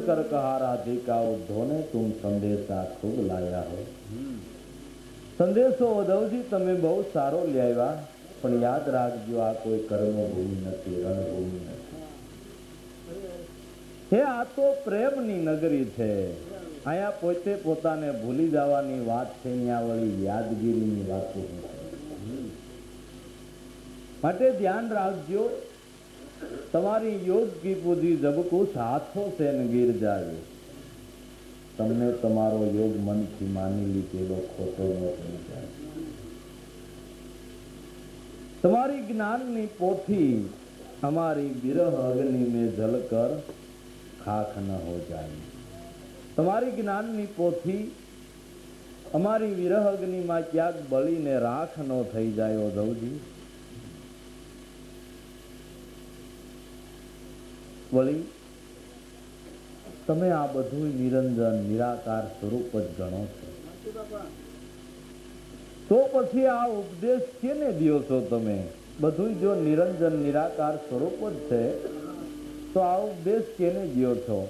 कर कहा राधिका उद्धव ने तुम संदेशा खूब लाया हो। संदेशो उद्धवजी તમે બહુ સારો લાવ્યા, પણ યાદ રાખજો આ કોઈ કર્મભૂમિ નથી, રણભૂમિ નથી. હે આ તો પ્રેમની નગરી છે. અહીંયા પોતે પોતાને ભૂલી જવાની વાત છે, ત્યાં વળી યાદગીરીની વાતો છે. માટે ધ્યાન રાખજો, તમારી યોગ की पूजी जब कुछ हाथों से न गिर जाए, તમને તમારો યોગ મનથી માની લીધેલો ખોટો ન થઈ જાય. તમારી જ્ઞાનની પોથી हमारी विरह अग्नि में जलकर खाक न हो जाए. તમારી જ્ઞાનની પોથી અમારી વિરહ અગ્નિમાં ક્યાંક બળીને રાખ ન થઈ જાય. ઉદ્ધવજી વળી તમે આ બધું નિરંજન નિરાકાર સ્વરૂપ જ ગણો છો, તો પછી આ ઉપદેશ કેને દ્યો છો તમે? બધું જો નિરંજન નિરાકાર સ્વરૂપ જ છે તો આ ઉપદેશ કેને દ્યો છો?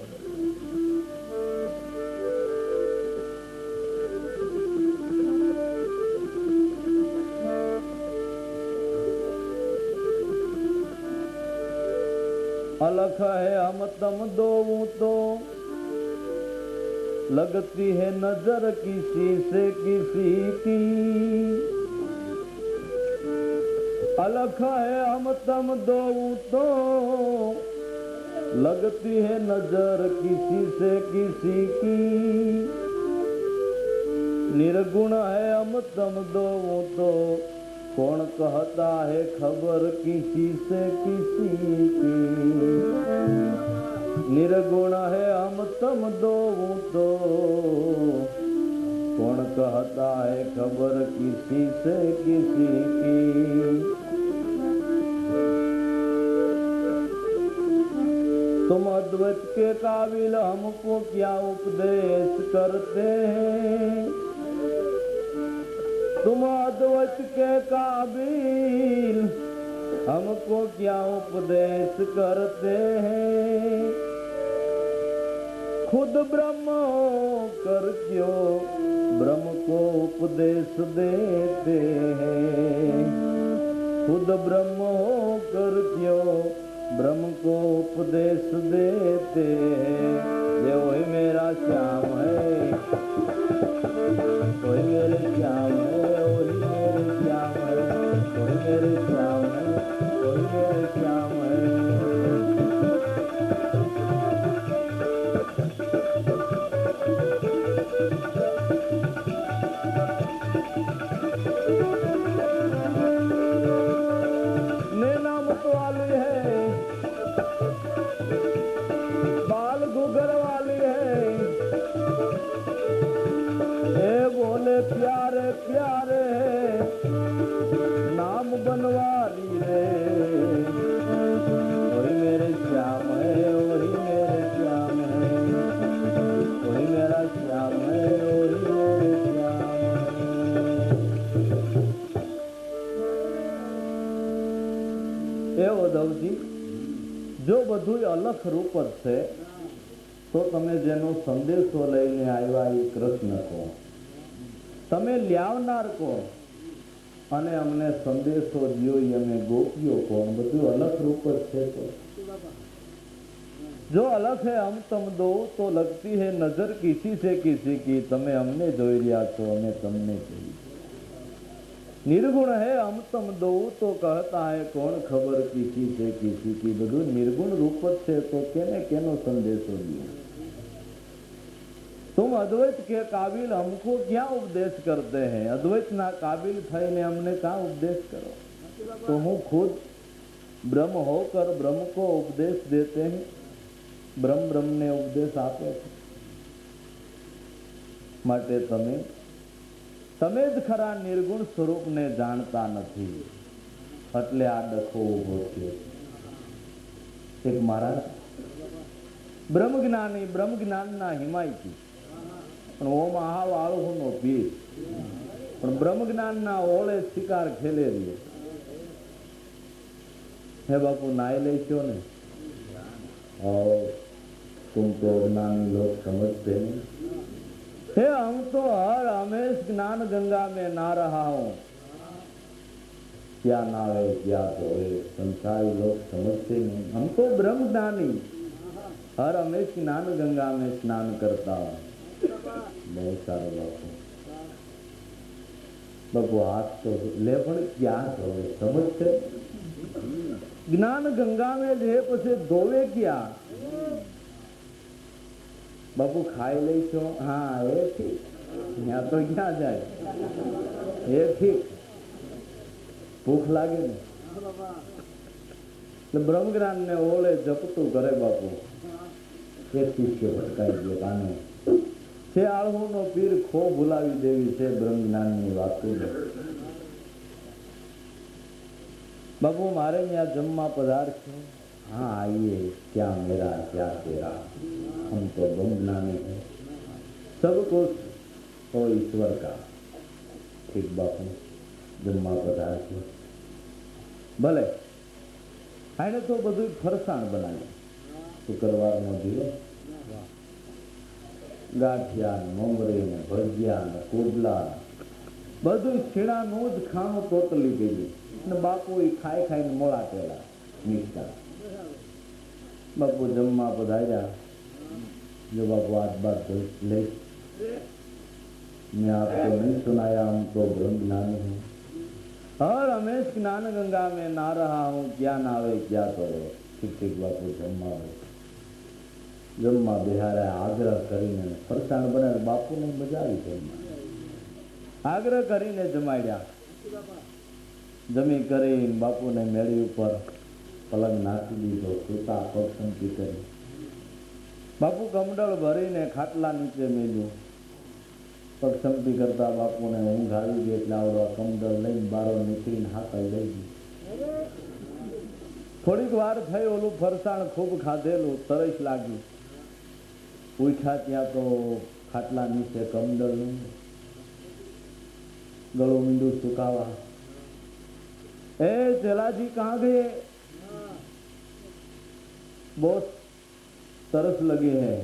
अलख है हम तम दो तो लगती है नजर किसी से किसी की. अलख है हम तम दो तो लगती है नजर किसी से किसी की. निर्गुण है हम तम दो तो कौन कहता है खबर किसी से किसी की. निर्गुण है हम तम दो तो कौन कहता है खबर किसी से किसी की. तुम अद्वैत के काबिल हमको क्या उपदेश करते हैं? तुम अद्वैत के काबिल हमको क्या उपदेश करते हैं? खुद ब्रह्म कर क्यों ब्रह्म को उपदेश देते हैं? खुद ब्रह्म कर क्यों ब्रह्म को उपदेश देते हैं? ये वही मेरा श्याम है, कोई मेरे श्याम है, वही मेरे श्याम है, कोई मेरे श्याम है, कोई मेरे श्याम है. नैना मतवाली है, बाल घुघर वाली है, बोले प्यारे प्यारे नाम बनवारी रे. वही मेरे श्याम है, वही मेरे श्याम है, वही मेरा श्याम है, वही मेरे श्याम है. એ ઉદ્ધવજી, જો બધું અલખ રૂપ જ છે તો તમે જેનો સંદેશો લઈને આવ્યા એ કૃષ્ણ કહો, તમે લ્યાવનાર કહો, અને અમને સંદેશો દ્યો અમે ગોપીઓ કહો. બધું અલખ રૂપ જ છે. તો જો અલખ હે હમ તમ દો તો લગતી હે નજર કિસી से किसी की. તમે અમને જોઈ રહ્યા છો, અમે તમને જોઈ. निर्गुण है हम तम दो तो कहता है कौन खबर किसी से किसी की. બધું નિર્ગુણ રૂપ જ છે તો કેને કેનો સંદેશો દ્યો? तुम अद्वैत के काबिल हमको क्या उपदेश करते हैं? अद्वैत ना काबिल થઈને हमने क्या उपदेश करो? तो હું खुद ब्रह्म होकर ब्रह्म को उपदेश देते हैं. ब्रह्म ब्रह्म ने उपदेश આપે છે. માટે તમે જ ખરા નિર્ગુણ સ્વરૂપને જાણતા નથી, એટલે આ ડખો ઉભો છે. એક મહારાજ બ્રહ્મ જ્ઞાનના હિમાયતી, પણ ઓમ આહાવ આળહુનો પીર, પણ બ્રહ્મ જ્ઞાનના ઓળે શિકાર ખેલે રહ્યો. હે બાપુ નાઈ લેશો ને? तुम तो अज्ञानी लोग समझते नहीं। हे हम तो हर हमेश ज्ञान गंगा में ना रहा हूं, क्या नावे क्या धोए, संसारी लोग समझते नहीं। हम तो ब्रह्म ज्ञानी हर हमेश ज्ञान गंगा में स्नान करता हूं। बहुत सारे बापू हाथ तो ले पण क्या धोए, समझते? ज्ञान गंगा में जे पछे धोवे क्या? बापू खाई લે છો, हाँ ये ठीक, यहाँ तो क्या जाए, ये ठीक, भूख लागे ने એટલે બ્રહ્મજ્ઞાન ને ઓલે જપતું કરે બાપુ। એક શિષ્ય ભટકાઈ ગયો કાને છે આળહુનો પીર ખો ભૂલાવી દેવી છે બ્રહ્મજ્ઞાનની વાતો। बाबू मारे यहाँ जम्मा पदार्थ है, हाँ आइए, क्या मेरा क्या तेरा, हम तो ब्रह्मज्ञानी है, सब कुछ हो ईश्वर का। ठीक बापू जम्मा पदार्थ भले आने तो बधु फरसाण बनावी, शुक्रवार नो दिवस गाठिया मोमरी ने भजिया ने कोडला बधु छीणानु ज खाणું ટોટલી ગયું ને બાપુ એ ખાઈ ખાઈને મોળા પેલા નીકળ્યા। बापू जम्मा पधार्या, जो बापू आज बात ले मैं आपको नहीं सुनाया, हम तो ब्रह्मज्ञानी हूँ, हर हमेश ज्ञान गंगा में ना रहा हूँ, क्या नावे क्या करो। ठीक ठीक बापू जम्मा जम्मा बिहार आग्रह करीने फरसाण बनावे, बापू ने मजा आई जम्मा आग्रह करीने जमाड्या। जमी करी बापू ने मेड़ी ऊपर पलंग नाखी दीधो, सूता पगसंती करी। बापू कमडल भरीने खाटला नीचे मेल्યું, पगसंती करता बापू ने ऊंघ આવી ગઈ એટલે આવડો કમડલ લઈને બારો નીકળીને હાથા લઈ ગઈ। થોડીક વાર થઈ, ઓલું ફરસાણ ખૂબ ખાધેલું, તરસ લાગી, ઉઠ્યા ત્યાં તો ખાટલા નીચે કમડલ નહીં, ગળું મીંડું સુકાવા। ए चेलाजी कहाँ गए? बहुत तरस लगी है,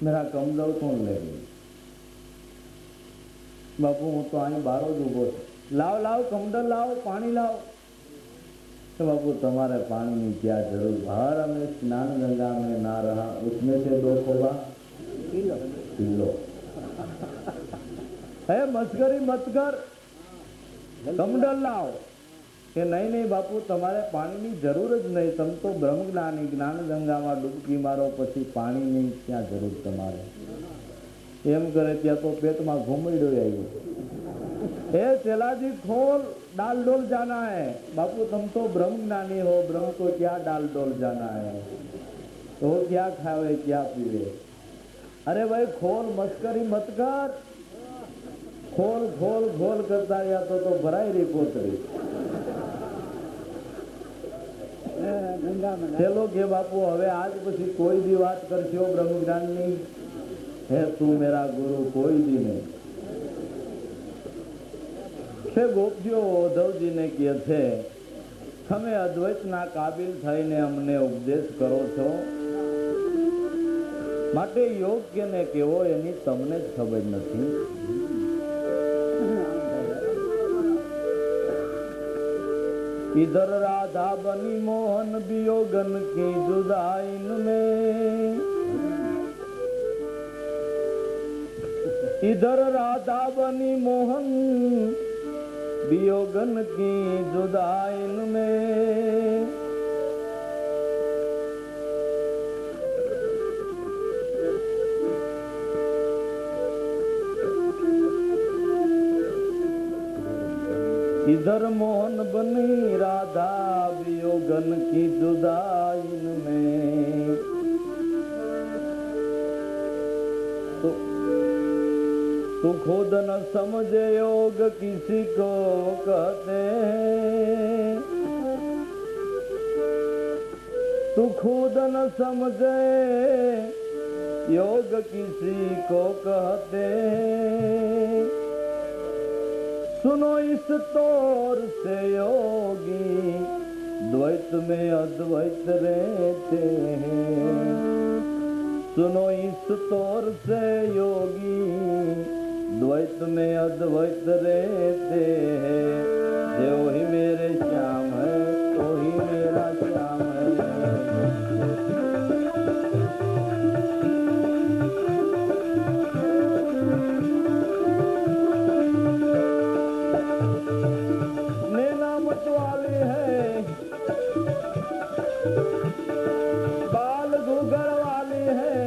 मेरा कमदल कौन ले गई? बापू हूँ तो आई बारो ज उभो, लाओ लाओ कमदल लाओ, पानी लाओ। तो बापू तुम्हारे पानी की क्या जरूर, हर हमें स्नान गंगा में ना रहा, उसमें से 2 खोबा पी लो। मस्करी मत कर, कमदल लाओ। કે નહીં નહીં બાપુ તમારે પાણીની જરૂર જ નહીં, તમ તો બ્રહ્મજ્ઞાની, જ્ઞાન ગંગામાં ડૂબકી મારો, પછી પાણીની ક્યાં જરૂર તમારે? એમ કરે ત્યાં તો પેટમાં ઘૂમડ્યો આવ્યો। એ ચેલાજી खोल, डाल डोल जाना है। बापू तुम तो ब्रह्मज्ञानी हो, ब्रह्म को क्या डाल डोल जाना है, तो क्या खावे क्या पीवे? अरे भाई खोल, मस्करी मत कर, खोल खोल खोल करता या तो भराई रही कोतरी। चलो के बापू हवे आज पछी कोई दी बात करशो ब्रह्मज्ञान नी, है तू मेरा गुरु कोई दी नहीं। छे गोपीओ उद्धवजी ने कहे छे, તમે અદ્વૈતના કાબિલ થઈને અમને ઉપદેશ કરો છો, માટે યોગ્ય ને કેવો એની તમને જ ખબર નથી। इधर राधा बनी मोहन वियोगन की जुदाइन में, इधर राधा बनी मोहन वियोगन की जुदाइन में। इधर मोहन बनी राधा वियोगन की जुदाइन में, तू खुद न समझे योग किसी को कहते हैं, तू खुद न समझे योग किसी को कहते हैं। सुनो इस तौर से योगी द्वैत में अद्वैत रहते हैं। सुनो इस तौर से योगी द्वैत में अद्वैत रहते हैं। जो ही मेरे श्याम है तो ही मेरा श्याम है। नैना मतवाली है, बाल घूंघर वाली है,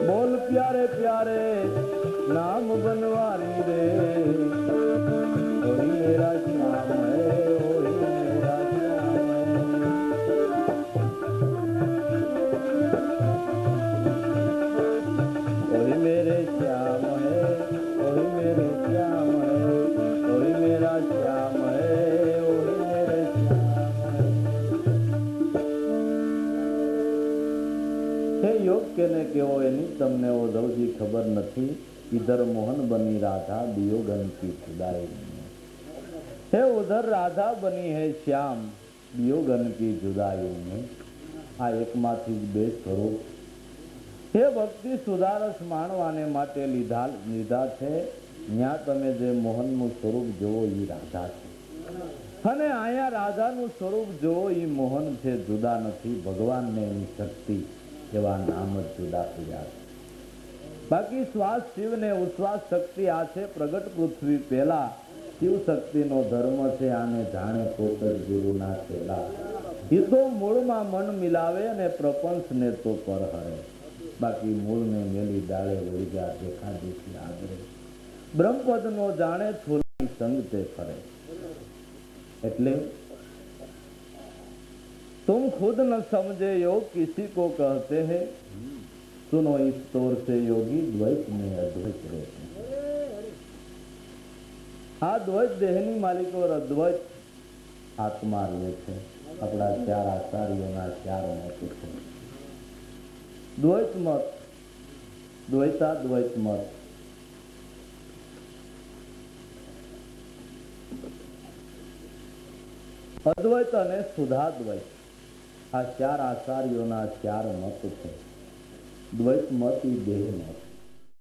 बोल प्यारे प्यारे नाम बनवाली रे। वही मेरा श्याम है, वही मेरा श्याम है। वही मेरे श्याम है, वही मेरे श्याम है, वही मेरा श्याम है, वही मेरे श्याम है। हे योग केने केवो एनी तमने उद्धवजी खबर નથી। इधर मोहन बनी राधा वियोगन की जुदाई में। हे उधर राधा बनी है श्याम वियोगन की जुदाई में। आ एकमाથી જ બે સ્વરૂપ हे भक्ति सुधारस माणवाने माटे લીધા છે। ત્યાં તમે જે મોહનનું સ્વરૂપ જોવો એ રાધા છે અને અહીંયા રાધાનું સ્વરૂપ જોવો એ મોહન છે, જુદા નથી। ભગવાનને એની શક્તિ એવા નામ જ જુદા કર્યા છે। બાકી શ્વાસ શિવ ને ઉશ્વાસ શક્તિ આ છે પ્રગટ પૃથ્વી પહેલા। શિવ શક્તિનો ધર્મ છે આને જાણે પોતર ગુરુના ચેલા। એ તો મૂળમાં મન મિલાવે અને પ્રપંચને તો પર હરે। બાકી મૂળને મેલી ડાળે વળગ્યા દેખા દેખી આગળ। બ્રહ્મપદનો જાણે છોલાની સંગ તે ફરે। એટલે तुम खुद न समझे योग किसी को कहते हैं। सुनो इस तौर से योगी द्वैत में अद्वैत रहते हैं। आ द्वैत देहनी मालिक और अद्वैत आत्मा रहे थे। अपना चार आचार्यों चार मत थे। द्वैत मत, द्वैताद्वैत मत, अद्वैत અને શુદ્ધાદ્વૈત આ ચાર આચાર્યોના ચાર મત છે। દ્વૈત મત એ દેહ મત।